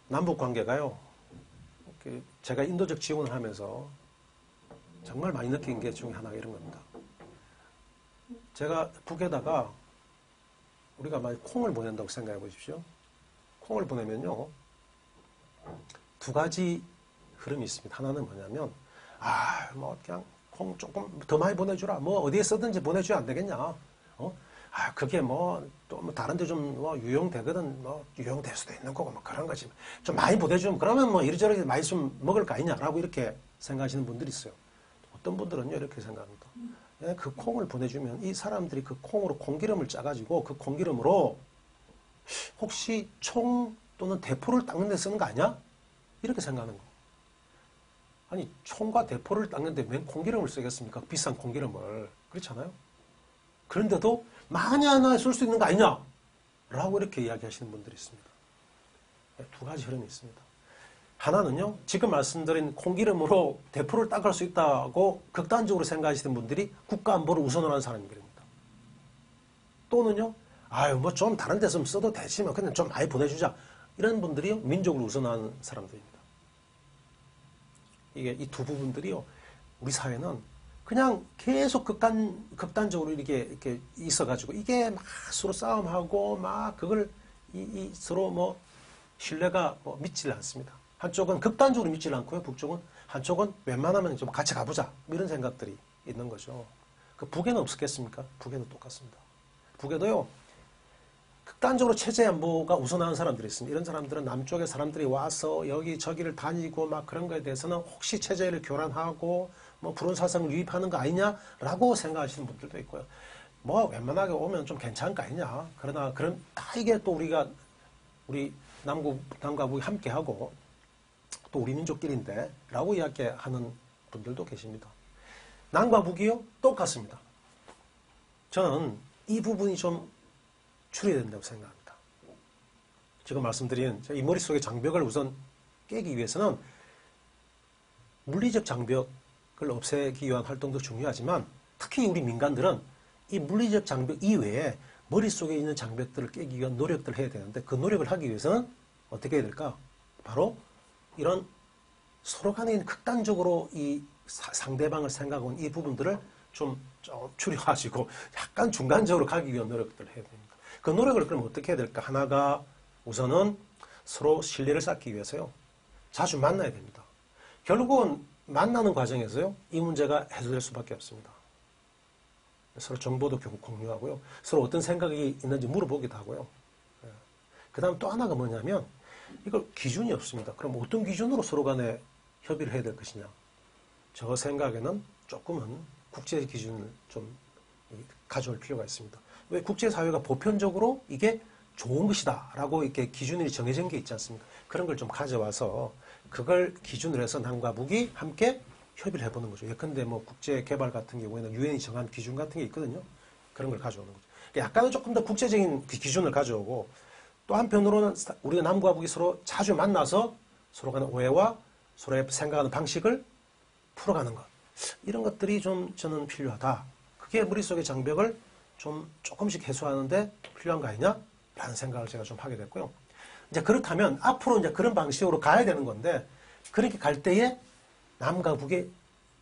남북 관계가요, 제가 인도적 지원을 하면서 정말 많이 느낀 게 중에 하나가 이런 겁니다. 제가 북에다가 우리가 만약 콩을 보낸다고 생각해 보십시오. 콩을 보내면요, 두 가지 흐름이 있습니다. 하나는 뭐냐면, 그냥 콩 조금 더 많이 보내주라. 어디에 쓰든지 보내줘야 안 되겠냐. 그게 또 다른 데 좀 유용되거든. 유용될 수도 있는 거고, 그런 거지. 좀 많이 보내주면, 그러면 이리저리 많이 좀 먹을 거 아니냐라고 이렇게 생각하시는 분들이 있어요. 어떤 분들은요, 이렇게 생각합니다. 그 콩을 보내주면 이 사람들이 그 콩으로 콩기름을 짜가지고 그 콩기름으로 혹시 총 또는 대포를 닦는 데 쓰는 거 아니야? 이렇게 생각하는 거. 아니, 총과 대포를 닦는데 웬 콩기름을 쓰겠습니까? 비싼 콩기름을. 그렇잖아요? 그런데도 많이 하나 쓸 수 있는 거 아니냐? 라고 이렇게 이야기하시는 분들이 있습니다. 두 가지 흐름이 있습니다. 하나는요, 지금 말씀드린 콩기름으로 대포를 닦을 수 있다고 극단적으로 생각하시는 분들이 국가안보를 우선하는 사람들입니다. 또는요, 좀 다른 데서 써도 되지만 그냥 좀 많이 보내주자. 이런 분들이요, 민족을 우선하는 사람들입니다. 이 두 부분들이요, 우리 사회는 그냥 계속 극단적으로 이렇게 있어가지고, 이게 막 서로 싸움하고, 그걸, 서로 신뢰가 믿질 않습니다. 한쪽은 극단적으로 믿질 않고요, 북쪽은. 한쪽은 웬만하면 좀 같이 가보자. 이런 생각들이 있는 거죠. 북에는 없었겠습니까? 북에는 똑같습니다. 북에도요, 극단적으로 체제 안보가 우선하는 사람들이 있습니다. 이런 사람들은 남쪽의 사람들이 와서 여기저기를 다니고 그런 거에 대해서는 혹시 체제를 교란하고 불온사성을 유입하는 거 아니냐라고 생각하시는 분들도 있고요. 웬만하게 오면 좀 괜찮은 거 아니냐. 그러나 그럼 다 이게 또 우리 남과 북이 함께하고 또 우리 민족끼리인데 라고 이야기하는 분들도 계십니다. 남과 북이요? 똑같습니다. 저는 이 부분이 좀 추려야 된다고 생각합니다. 지금 말씀드린 이 머릿속의 장벽을 우선 깨기 위해서는 물리적 장벽을 없애기 위한 활동도 중요하지만 특히 우리 민간들은 이 물리적 장벽 이외에 머릿속에 있는 장벽들을 깨기 위한 노력들을 해야 되는데 그 노력을 하기 위해서는 어떻게 해야 될까? 바로 이런 서로 간에 극단적으로 이 상대방을 생각하는 이 부분들을 좀 줄여가지고 약간 중간적으로 가기 위한 노력들을 해야 됩니다. 그 노력을 그럼 어떻게 해야 될까? 하나가 우선은 서로 신뢰를 쌓기 위해서요, 자주 만나야 됩니다. 결국은 만나는 과정에서요, 이 문제가 해소될 수밖에 없습니다. 서로 정보도 공유하고요, 서로 어떤 생각이 있는지 물어보기도 하고요. 그 다음 또 하나가 뭐냐면, 이거 기준이 없습니다. 그럼 어떤 기준으로 서로 간에 협의를 해야 될 것이냐? 저 생각에는 조금은 국제 기준을 좀 가져올 필요가 있습니다. 왜 국제사회가 보편적으로 이게 좋은 것이다 라고 이렇게 기준이 정해진 게 있지 않습니까? 그런 걸 좀 가져와서 그걸 기준으로 해서 남과 북이 함께 협의를 해보는 거죠. 예컨대 국제개발 같은 경우에는 유엔이 정한 기준 같은 게 있거든요. 그런 걸 가져오는 거죠. 약간은 조금 더 국제적인 기준을 가져오고, 또 한편으로는 우리가 남과 북이 서로 자주 만나서 서로 간의 오해와 서로의 생각하는 방식을 풀어가는 것. 이런 것들이 좀 저는 필요하다. 그게 머릿속의 장벽을 좀 조금씩 해소하는데 필요한 거 아니냐? 라는 생각을 제가 좀 하게 됐고요. 이제 그렇다면 앞으로 이제 그런 방식으로 가야 되는 건데, 그렇게 갈 때에 남과 북의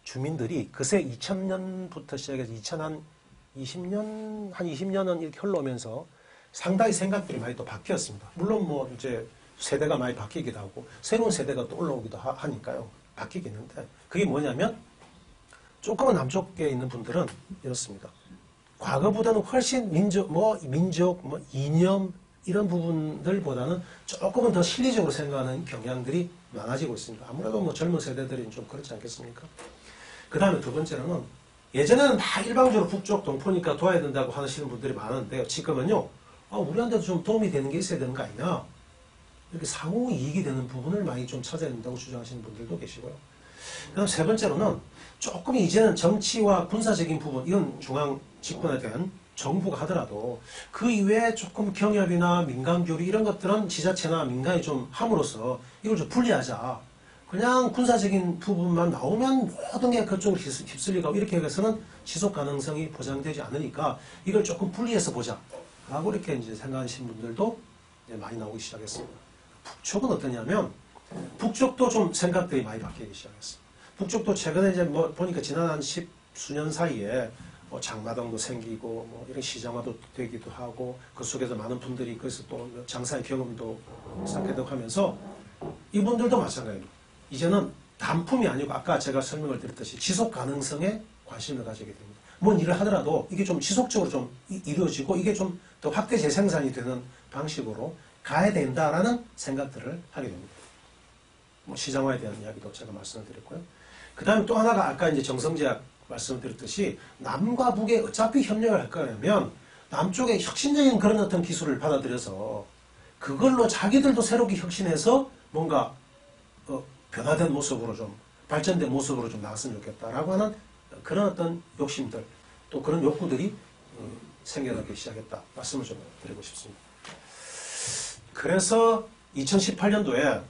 주민들이 그새 2000년부터 시작해서 2020년, 한 20년은 이렇게 흘러오면서 상당히 생각들이 많이 또 바뀌었습니다. 물론 뭐 이제 세대가 많이 바뀌기도 하고, 새로운 세대가 또 올라오기도 하니까요. 바뀌겠는데, 그게 뭐냐면, 조금은 남쪽에 있는 분들은 이렇습니다. 과거보다는 훨씬 민족, 이념, 이런 부분들보다는 조금은 더 실리적으로 생각하는 경향들이 많아지고 있습니다. 아무래도 뭐 젊은 세대들이 좀 그렇지 않겠습니까? 그 다음에 두 번째로는 예전에는 다 일방적으로 북쪽 동포니까 도와야 된다고 하시는 분들이 많은데요. 지금은요, 우리한테도 좀 도움이 되는 게 있어야 되는 거 아니냐. 이렇게 상호 이익이 되는 부분을 많이 좀 찾아야 된다고 주장하시는 분들도 계시고요. 그 다음 세 번째로는 조금 이제는 정치와 군사적인 부분, 이건 중앙 집권에 대한 정부가 하더라도 그 이외에 조금 경협이나 민간교류 이런 것들은 지자체나 민간이 좀 함으로써 이걸 좀 분리하자. 그냥 군사적인 부분만 나오면 모든 게 그쪽으로 휩쓸리고 이렇게 해서는 지속 가능성이 보장되지 않으니까 이걸 조금 분리해서 보자. 라고 이렇게 이제 생각하시는 분들도 이제 많이 나오기 시작했습니다. 북쪽은 어떠냐면 북쪽도 좀 생각들이 많이 바뀌기 시작했습니다. 북쪽도 최근에 이제 뭐 보니까 지난 한 10수년 사이에 뭐 장마당도 생기고 뭐 이런 시장화도 되기도 하고 그 속에서 많은 분들이 거기서 또 장사의 경험도 쌓게도 하면서 이분들도 마찬가지입니다. 이제는 단품이 아니고 아까 제가 설명을 드렸듯이 지속 가능성에 관심을 가지게 됩니다. 뭔 일을 하더라도 이게 좀 지속적으로 좀 이루어지고 이게 좀 더 확대 재생산이 되는 방식으로 가야 된다라는 생각들을 하게 됩니다. 뭐 시장화에 대한 이야기도 제가 말씀을 드렸고요. 그 다음에 또 하나가 아까 이제 정성제약 말씀드렸듯이 남과 북에 어차피 협력을 할 거라면 남쪽에 혁신적인 그런 어떤 기술을 받아들여서 그걸로 자기들도 새롭게 혁신해서 뭔가 변화된 모습으로 좀 발전된 모습으로 좀 나왔으면 좋겠다라고 하는 그런 어떤 욕심들 또 그런 욕구들이 생겨나기 시작했다 말씀을 좀 드리고 싶습니다. 그래서 2018년도에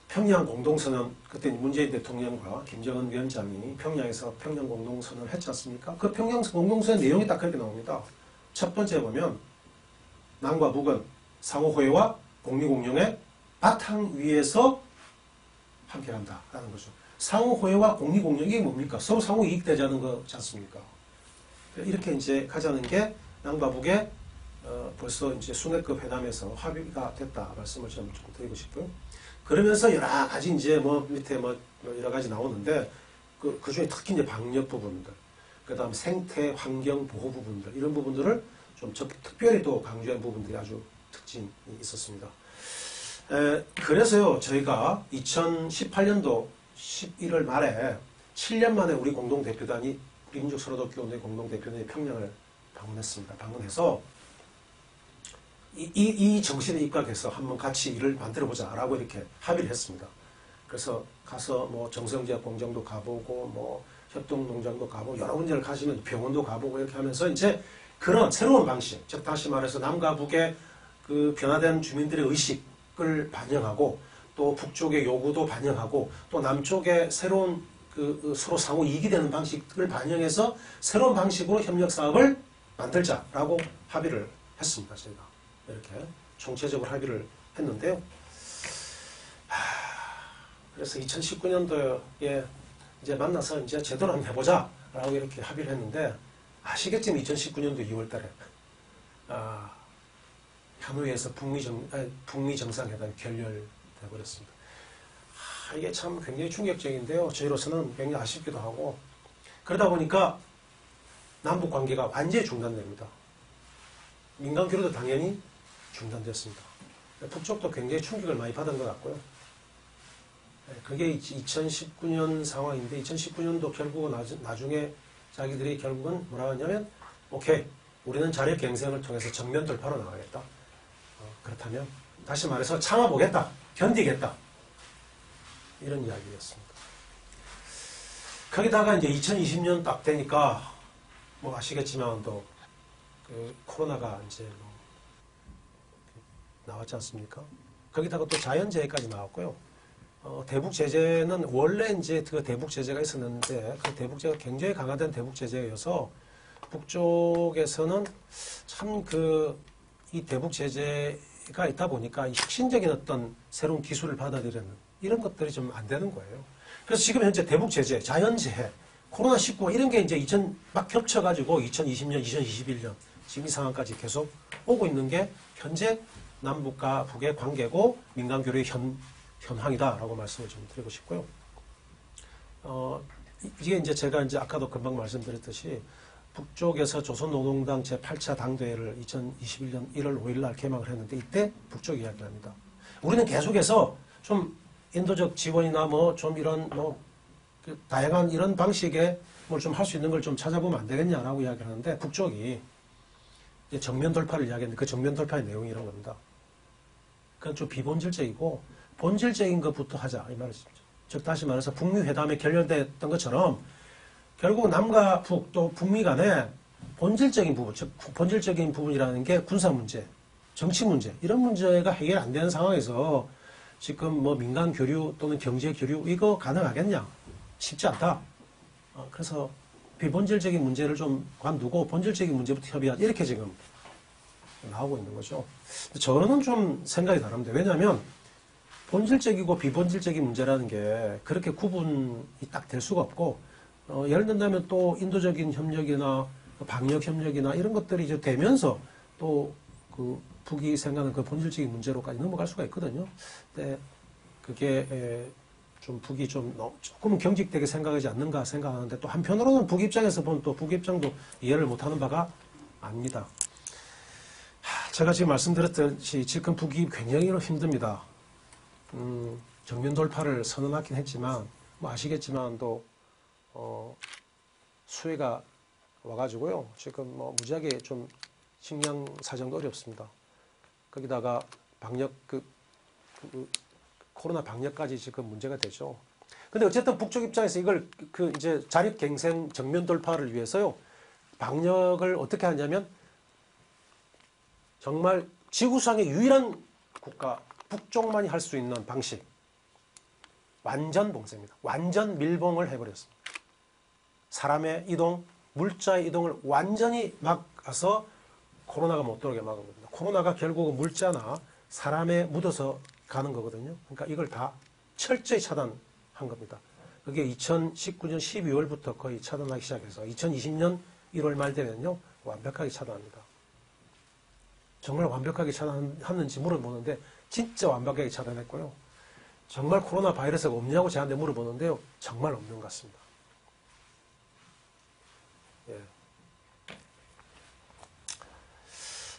평양 공동선언, 그때 문재인 대통령과 김정은 위원장이 평양에서 평양 공동선언을 했지 않습니까? 그 평양 공동선언 내용이 딱 그렇게 나옵니다. 첫 번째 보면 남과 북은 상호호혜와 공리공용의 바탕 위에서 함께한다라는 거죠. 상호호혜와 공리공용 이게 뭡니까? 서로 상호 이익되자는 거지 않습니까? 이렇게 이제 가자는 게 남과 북의 벌써 이제 순회급 회담에서 합의가 됐다 말씀을 좀 드리고 싶고요. 그러면서 여러 가지 이제 뭐 밑에 뭐 여러 가지 나오는데 그 중에 특히 이제 방역 부분들, 그 다음 생태 환경 보호 부분들 이런 부분들을 좀 특별히 또 강조한 부분들이 아주 특징이 있었습니다. 그래서요 저희가 2018년도 11월 말에 7년 만에 우리 공동대표단이 우리 민족 서로돕기운동의 공동대표단이 평양을 방문했습니다. 방문해서 이 정신에 입각해서 한번 같이 일을 만들어보자라고 이렇게 합의를 했습니다. 그래서 가서 뭐 정성제약 공장도 가보고 뭐 협동농장도 가보고 여러 군데를 가시면 병원도 가보고 이렇게 하면서 이제 그런 새로운 방식, 즉 다시 말해서 남과 북의 그 변화된 주민들의 의식을 반영하고 또 북쪽의 요구도 반영하고 또 남쪽의 새로운 그 서로 상호 이익이 되는 방식을 반영해서 새로운 방식으로 협력 사업을 만들자라고 합의를 했습니다. 저희가 이렇게 총체적으로 합의를 했는데요. 그래서 2019년도에 이제 만나서 이제 제대로 한번 해보자라고 이렇게 합의를 했는데 아시겠지만 2019년도 2월달에 하노이에서 북미 정상회담이 결렬돼 버렸습니다. 이게 참 굉장히 충격적인데요. 저희로서는 굉장히 아쉽기도 하고 그러다 보니까 남북 관계가 완전히 중단됩니다. 민간 교류도 당연히 중단됐습니다. 북쪽도 굉장히 충격을 많이 받은 것 같고요. 그게 2019년 상황인데 2019년도 결국은 나중에 자기들이 결국은 뭐라 하냐면 오케이 우리는 자력 갱생을 통해서 정면 돌파로 나가겠다. 그렇다면 다시 말해서 참아보겠다. 견디겠다. 이런 이야기였습니다. 거기다가 이제 2020년 딱 되니까 뭐 아시겠지만 또 그 코로나가 이제 나왔지 않습니까? 거기다가 또 자연재해까지 나왔고요. 대북 제재는 원래 이제 그 대북 제재가 있었는데 그 대북 제재가 굉장히 강화된 대북 제재여서 북쪽에서는 참 그 이 대북 제재가 있다 보니까 이 혁신적인 어떤 새로운 기술을 받아들이는 이런 것들이 좀 안 되는 거예요. 그래서 지금 현재 대북 제재, 자연재해, 코로나19 이런 게 이제 막 겹쳐가지고 2020년, 2021년 지금 이 상황까지 계속 오고 있는 게 현재 남북과 북의 관계고 민간 교류의 현황이다라고 말씀을 좀 드리고 싶고요. 이게 이제 제가 이제 아까도 금방 말씀드렸듯이 북쪽에서 조선노동당 제8차 당대회를 2021년 1월 5일 날 개막을 했는데 이때 북쪽 이야기를 합니다. 우리는 계속해서 좀 인도적 지원이나 뭐 좀 이런 그 다양한 이런 방식의 뭘 좀 할 수 있는 걸 좀 찾아보면 안 되겠냐라고 이야기를 하는데 북쪽이 이제 정면 돌파를 이야기했는데 그 정면 돌파의 내용이 이런 겁니다. 그건 좀 비본질적이고 본질적인 것부터 하자 이 말이죠. 즉 다시 말해서 북미 회담에 결렬됐던 것처럼 결국 남과 북 또 북미 간에 본질적인 부분, 즉 본질적인 부분이라는 게 군사 문제, 정치 문제 이런 문제가 해결 안 되는 상황에서 지금 뭐 민간 교류 또는 경제 교류 이거 가능하겠냐? 쉽지 않다. 그래서 비본질적인 문제를 좀 관두고 본질적인 문제부터 협의하자 이렇게 지금 나오고 있는 거죠. 저는 좀 생각이 다릅니다. 왜냐하면 본질적이고 비본질적인 문제라는 게 그렇게 구분이 딱 될 수가 없고 예를 든다면 또 인도적인 협력이나 방역 협력이나 이런 것들이 이제 되면서 또 그 북이 생각하는 그 본질적인 문제로까지 넘어갈 수가 있거든요. 근데 그게 좀 북이 좀 조금은 경직되게 생각하지 않는가 생각하는데 또 한편으로는 북 입장에서 보면 또 북 입장도 이해를 못하는 바가 아닙니다. 제가 지금 말씀드렸듯이 지금 북이 굉장히 힘듭니다. 정면 돌파를 선언하긴 했지만 뭐 아시겠지만 또 수해가 와가지고요. 지금 뭐 무지하게 좀 식량 사정도 어렵습니다. 거기다가 방역 코로나 방역까지 지금 문제가 되죠. 근데 어쨌든 북쪽 입장에서 이걸 이제 자립갱생 정면 돌파를 위해서요. 방역을 어떻게 하냐면 정말 지구상의 유일한 국가 북쪽만이 할 수 있는 방식 완전 봉쇄입니다. 완전 밀봉을 해버렸습니다. 사람의 이동, 물자의 이동을 완전히 막아서 코로나가 못 들어오게 막은 겁니다. 코로나가 결국은 물자나 사람에 묻어서 가는 거거든요. 그러니까 이걸 다 철저히 차단한 겁니다. 그게 2019년 12월부터 거의 차단하기 시작해서 2020년 1월 말 되면요. 완벽하게 차단합니다. 정말 완벽하게 차단하는지 물어보는데 진짜 완벽하게 차단했고요. 정말 코로나 바이러스가 없냐고 저한테 물어보는데요. 정말 없는 것 같습니다. 예.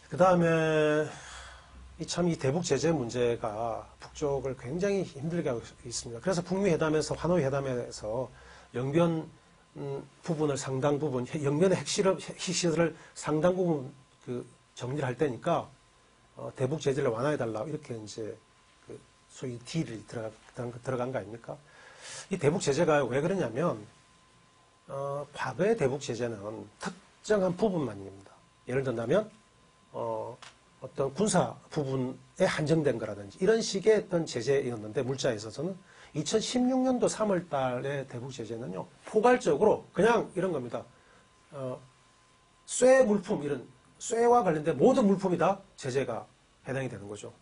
그 다음에 이 대북 제재 문제가 북쪽을 굉장히 힘들게 하고 있습니다. 그래서 북미 회담에서 하노이 회담에서 영변 부분을 상당 부분 영변의 핵시설을 상당 부분 정리를 할 때니까 대북 제재를 완화해달라 이렇게 이제 소위 딜이 들어간 거 아닙니까? 이 대북 제재가 왜 그러냐면 과거의 대북 제재는 특정한 부분만입니다. 예를 든다면 어떤 군사 부분에 한정된 거라든지 이런 식의 어떤 제재였는데 물자에 있어서는 2016년도 3월 달의 대북 제재는요. 포괄적으로 그냥 이런 겁니다. 쇠 물품 이런 쇠와 관련된 모든 물품이 다 제재가 해당이 되는 거죠.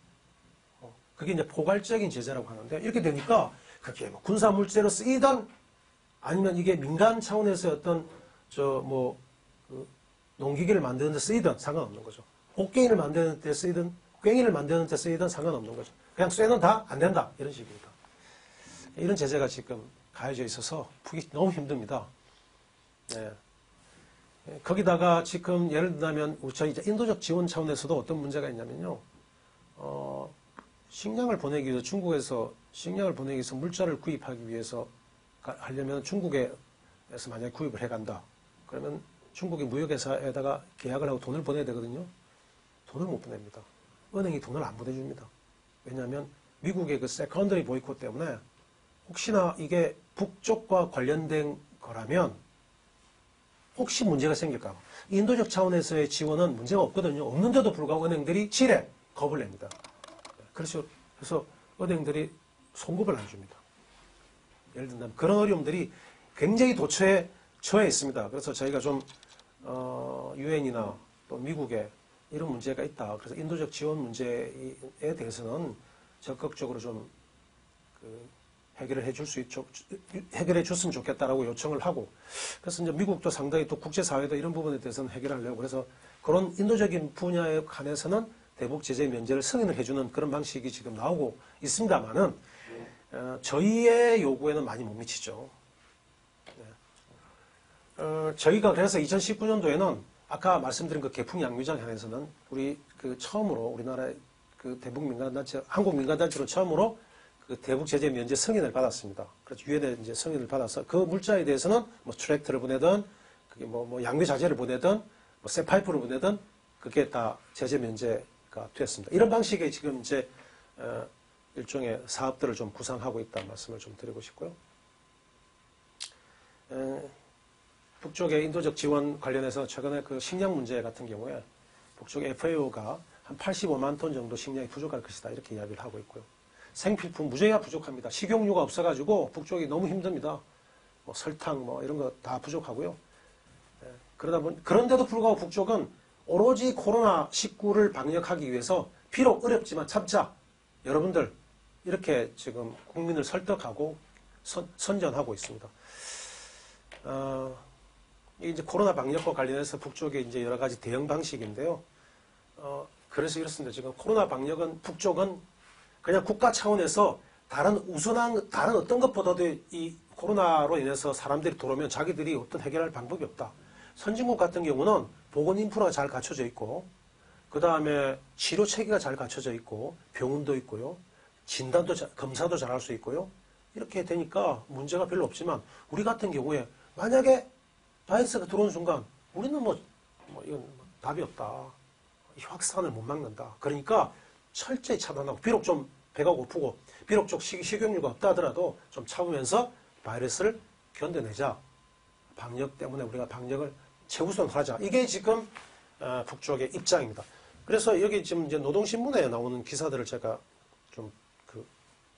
그게 이제 포괄적인 제재라고 하는데 이렇게 되니까 그게 뭐 군사 물재로 쓰이던 아니면 이게 민간 차원에서 어떤 농기계를 만드는 데 쓰이든 상관없는 거죠. 곡괭이를 만드는 데 쓰이든 괭이를 만드는 데 쓰이든 상관없는 거죠. 그냥 쇠는 다 안 된다 이런 식입니다. 이런 제재가 지금 가해져 있어서 북이 너무 힘듭니다. 네. 거기다가 지금 예를 들면 저희 인도적 지원 차원에서도 어떤 문제가 있냐면요. 식량을 보내기 위해서 중국에서 식량을 보내기 위해서 물자를 구입하기 위해서 하려면 중국에서 만약에 구입을 해간다. 그러면 중국의 무역회사에다가 계약을 하고 돈을 보내야 되거든요. 돈을 못 보냅니다. 은행이 돈을 안 보내줍니다. 왜냐하면 미국의 그 세컨더리 보이콧 때문에 혹시나 이게 북쪽과 관련된 거라면 혹시 문제가 생길까 봐. 인도적 차원에서의 지원은 문제가 없거든요. 없는데도 불구하고 은행들이 지레 겁을 냅니다. 그래서 은행들이 송급을 안 줍니다. 예를 들면 그런 어려움들이 굉장히 도처에 처해 있습니다. 그래서 저희가 좀 유엔이나 또 미국에 이런 문제가 있다. 그래서 인도적 지원 문제에 대해서는 적극적으로 좀 해결해 줬으면 좋겠다라고 요청을 하고, 그래서 이제 미국도 상당히 또 국제사회도 이런 부분에 대해서는 해결하려고, 그래서 그런 인도적인 분야에 관해서는 대북 제재 면제를 승인을 해주는 그런 방식이 지금 나오고 있습니다만은, 저희의 요구에는 많이 못 미치죠. 저희가 그래서 2019년도에는 아까 말씀드린 그 개풍 양육장 현에서는 우리 처음으로 우리나라의 대북 민간단체, 한국 민간단체로 처음으로 대북 제재 면제 승인을 받았습니다. 그래서 유엔에 이제 승인을 받아서 그 물자에 대해서는 뭐 트랙트를 보내든 그게 뭐 양배 자재를 보내든 뭐 쇠파이프를 보내든 그게 다 제재 면제가 됐습니다. 이런 방식의 지금 이제 일종의 사업들을 좀 구상하고 있다는 말씀을 좀 드리고 싶고요. 북쪽의 인도적 지원 관련해서 최근에 그 식량 문제 같은 경우에 북쪽 FAO가 한 85만 톤 정도 식량이 부족할 것이다 이렇게 이야기를 하고 있고요. 생필품 무지하게 부족합니다. 식용유가 없어가지고 북쪽이 너무 힘듭니다. 뭐 설탕 뭐 이런 거 다 부족하고요. 그런데도 불구하고 북쪽은 오로지 코로나19를 방역하기 위해서 비록 어렵지만 참자 여러분들 이렇게 지금 국민을 설득하고 선전하고 있습니다. 이제 코로나 방역과 관련해서 북쪽의 이제 여러 가지 대응 방식인데요. 그래서 이렇습니다. 지금 코로나 방역은 북쪽은 그냥 국가 차원에서 다른 어떤 것보다도 이 코로나로 인해서 사람들이 들어오면 자기들이 어떤 해결할 방법이 없다. 선진국 같은 경우는 보건 인프라가 잘 갖춰져 있고, 그 다음에 치료 체계가 잘 갖춰져 있고, 병원도 있고요. 검사도 잘 할 수 있고요. 이렇게 되니까 문제가 별로 없지만, 우리 같은 경우에 만약에 바이러스가 들어오는 순간, 우리는 이건 답이 없다. 확산을 못 막는다. 그러니까 철저히 차단하고, 비록 좀 배가 고프고, 비록 좀 식용유가 없다 하더라도 좀 참으면서 바이러스를 견뎌내자. 방역 때문에 우리가 방역을 최우선하자. 이게 지금 북쪽의 입장입니다. 그래서 여기 지금 이제 노동신문에 나오는 기사들을 제가 좀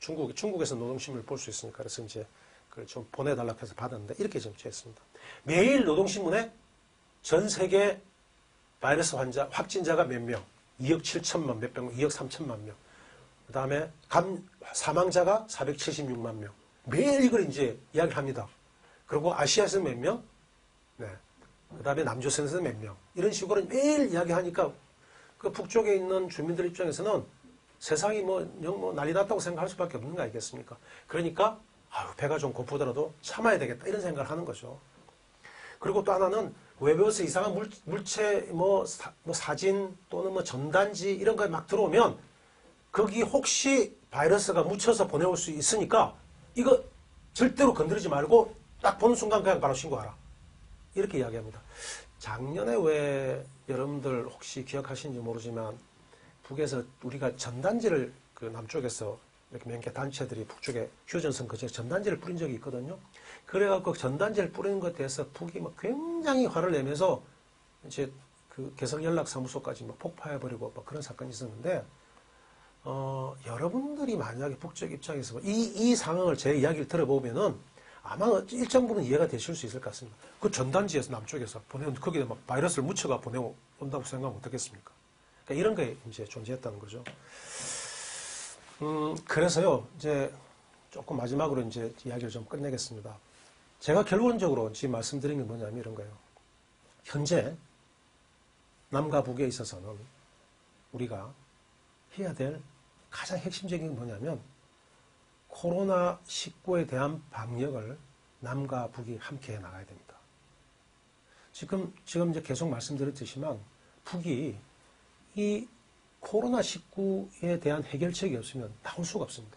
중국에서 노동신문을 볼 수 있으니까 그래서 이제 그걸 좀 보내달라고 해서 받았는데 이렇게 좀 했습니다. 매일 노동신문에 전 세계 바이러스 확진자가 몇 명, 2억 7천만 몇 명, 2억 3천만 명. 그 다음에 사망자가 476만 명. 매일 이걸 이제 이야기를 합니다. 그리고 아시아에서 몇 명? 네. 그 다음에 남조선에서 몇 명? 이런 식으로 매일 이야기하니까 그 북쪽에 있는 주민들 입장에서는 세상이 난리 났다고 생각할 수밖에 없는 거 아니겠습니까? 그러니까, 배가 좀 고프더라도 참아야 되겠다. 이런 생각을 하는 거죠. 그리고 또 하나는 외부에서 이상한 물체, 사진 또는 전단지 이런 거에 막 들어오면 거기 혹시 바이러스가 묻혀서 보내올 수 있으니까 이거 절대로 건드리지 말고 딱 보는 순간 그냥 바로 신고하라. 이렇게 이야기합니다. 작년에 왜 여러분들 혹시 기억하시는지 모르지만 북에서 우리가 전단지를 남쪽에서 이렇게 몇 개 단체들이 북쪽에 휴전선 그제 전단지를 뿌린 적이 있거든요. 그래갖고 전단지를 뿌리는 것에 대해서 북이 굉장히 화를 내면서 이제 개성연락사무소까지 폭파해버리고 그런 사건이 있었는데 여러분들이 만약에 북쪽 입장에서 이 상황을 제 이야기를 들어보면은 아마 일정 부분 이해가 되실 수 있을 것 같습니다. 그 전단지에서 남쪽에서 보내온 거기에 바이러스를 묻혀가 보내온다고 생각하면 어떻겠습니까? 그러니까 이런 게 이제 존재했다는 거죠. 그래서요, 이제 조금 마지막으로 이제 이야기를 좀 끝내겠습니다. 제가 결론적으로 지금 말씀드린 게 뭐냐면 이런 거예요. 현재 남과 북에 있어서는 우리가 해야 될 가장 핵심적인 게 뭐냐면 코로나19에 대한 방역을 남과 북이 함께 해 나가야 됩니다. 지금 이제 계속 말씀드렸듯이만 북이 이 코로나19에 대한 해결책이 없으면 나올 수가 없습니다.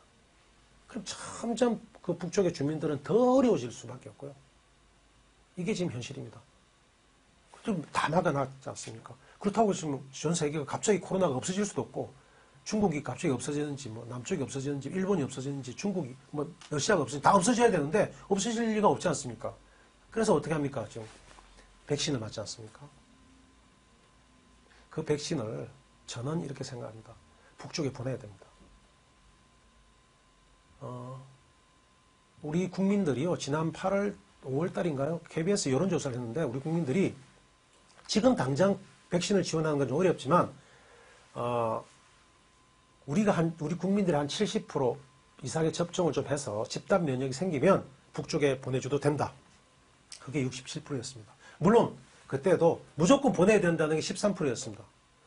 그럼 점점 그 북쪽의 주민들은 더 어려워질 수밖에 없고요. 이게 지금 현실입니다. 좀 다 막아놨지 않습니까? 그렇다고 지금 전 세계가 갑자기 코로나가 없어질 수도 없고 중국이 갑자기 없어지는지 남쪽이 없어지는지 일본이 없어지는지 중국이 러시아가 없어지는지 다 없어져야 되는데 없어질 리가 없지 않습니까? 그래서 어떻게 합니까? 지금 백신을 맞지 않습니까? 그 백신을 저는 이렇게 생각합니다. 북쪽에 보내야 됩니다. 우리 국민들이요, 지난 8월, 5월 달인가요? KBS 여론조사를 했는데, 우리 국민들이 지금 당장 백신을 지원하는 건 좀 어렵지만 우리 국민들의 한 70% 이상의 접종을 좀 해서 집단 면역이 생기면 북쪽에 보내줘도 된다. 그게 67%였습니다. 물론 그때도 무조건 보내야 된다는 게 13%였습니다.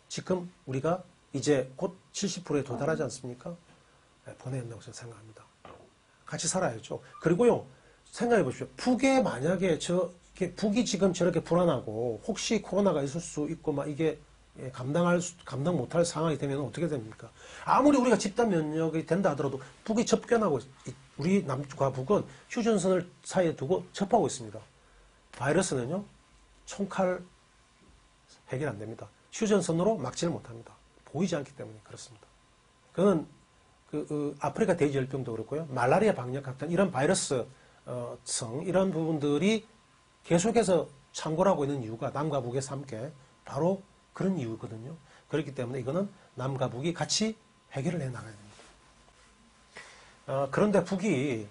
지금 우리가 이제 곧 70%에 도달하지 않습니까? 네, 보내야 된다고 저는 생각합니다. 같이 살아야죠. 그리고요, 생각해 보십시오. 북에 만약에 북이 지금 저렇게 불안하고 혹시 코로나가 있을 수 있고 막 이게 감당 못할 상황이 되면 어떻게 됩니까? 아무리 우리가 집단 면역이 된다 하더라도 북이 접견하고 우리 남과 북은 휴전선을 사이에 두고 접하고 있습니다. 바이러스는요, 총칼 해결 안 됩니다. 휴전선으로 막지를 못합니다. 보이지 않기 때문에 그렇습니다. 그건 아프리카 돼지열병도 그렇고요, 말라리아 방역 같은 이런 바이러스 이런 부분들이 계속해서 창궐하고 있는 이유가 남과 북에서 함께 바로 그런 이유거든요. 그렇기 때문에 이거는 남과 북이 같이 해결을 해 나가야 됩니다. 그런데 북이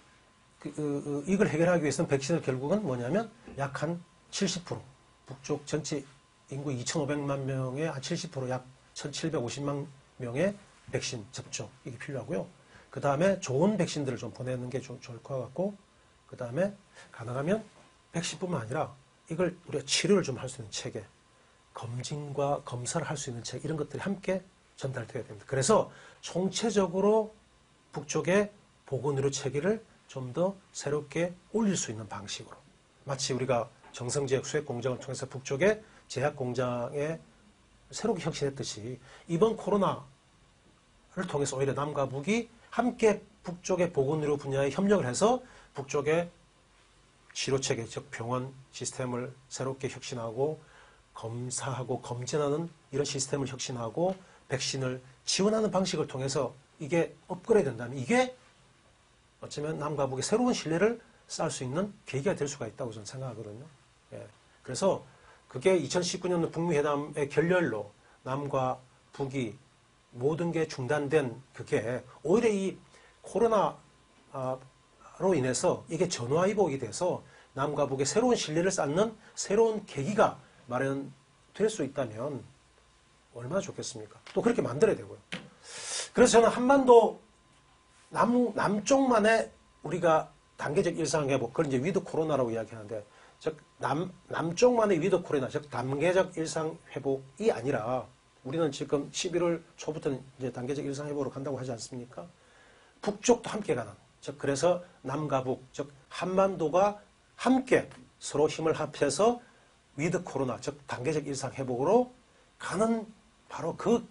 이걸 해결하기 위해서는 백신을 결국은 뭐냐면 약 한 70% 북쪽 전체 인구 2,500만 명의 한 70% 약 1,750만 명의 백신 접종 이게 필요하고요. 그 다음에 좋은 백신들을 좀 보내는 게 좋을 것 같고, 그 다음에 가능하면 백신뿐만 아니라 이걸 우리가 치료를 좀 할 수 있는 체계, 검진과 검사를 할 수 있는 체계, 이런 것들이 함께 전달되어야 됩니다. 그래서 총체적으로 북쪽의 보건의료 체계를 좀 더 새롭게 올릴 수 있는 방식으로, 마치 우리가 정성제약 수액 공장을 통해서 북쪽의 제약 공장에 새롭게 혁신했듯이 이번 코로나를 통해서 오히려 남과 북이 함께 북쪽의 보건의료 분야에 협력을 해서 북쪽의 치료체계, 즉 병원 시스템을 새롭게 혁신하고 검사하고 검진하는 이런 시스템을 혁신하고 백신을 지원하는 방식을 통해서 이게 업그레이드 된다면 이게 어쩌면 남과 북의 새로운 신뢰를 쌓을 수 있는 계기가 될 수가 있다고 저는 생각하거든요. 예. 그래서 그게 2019년 북미 회담의 결렬로 남과 북이 모든 게 중단된 그게 오히려 이 코로나로 인해서 이게 전화위복이 돼서 남과 북의 새로운 신뢰를 쌓는 새로운 계기가 마련될 수 있다면 얼마나 좋겠습니까? 또 그렇게 만들어야 되고요. 그래서 저는 한반도 남쪽만의 우리가 단계적 일상회복, 그걸 이제 위드 코로나라고 이야기하는데, 즉 남쪽만의 위드 코로나, 즉 단계적 일상회복이 아니라 우리는 지금 11월 초부터는 이제 단계적 일상회복으로 간다고 하지 않습니까? 북쪽도 함께 가는, 즉 그래서 남과 북, 즉 한반도가 함께 서로 힘을 합해서 위드 코로나, 즉 단계적 일상회복으로 가는 바로 그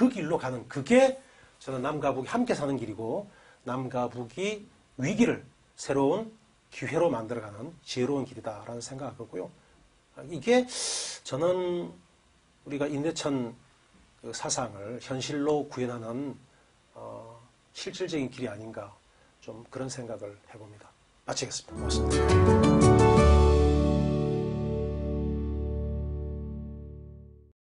길로 가는, 그게 저는 남과 북이 함께 사는 길이고, 남과 북이 위기를 새로운 기회로 만들어가는 지혜로운 길이다라는 생각하고요. 이게 저는 우리가 임대천 사상을 현실로 구현하는 실질적인 길이 아닌가, 좀 그런 생각을 해봅니다. 마치겠습니다. 고맙습니다.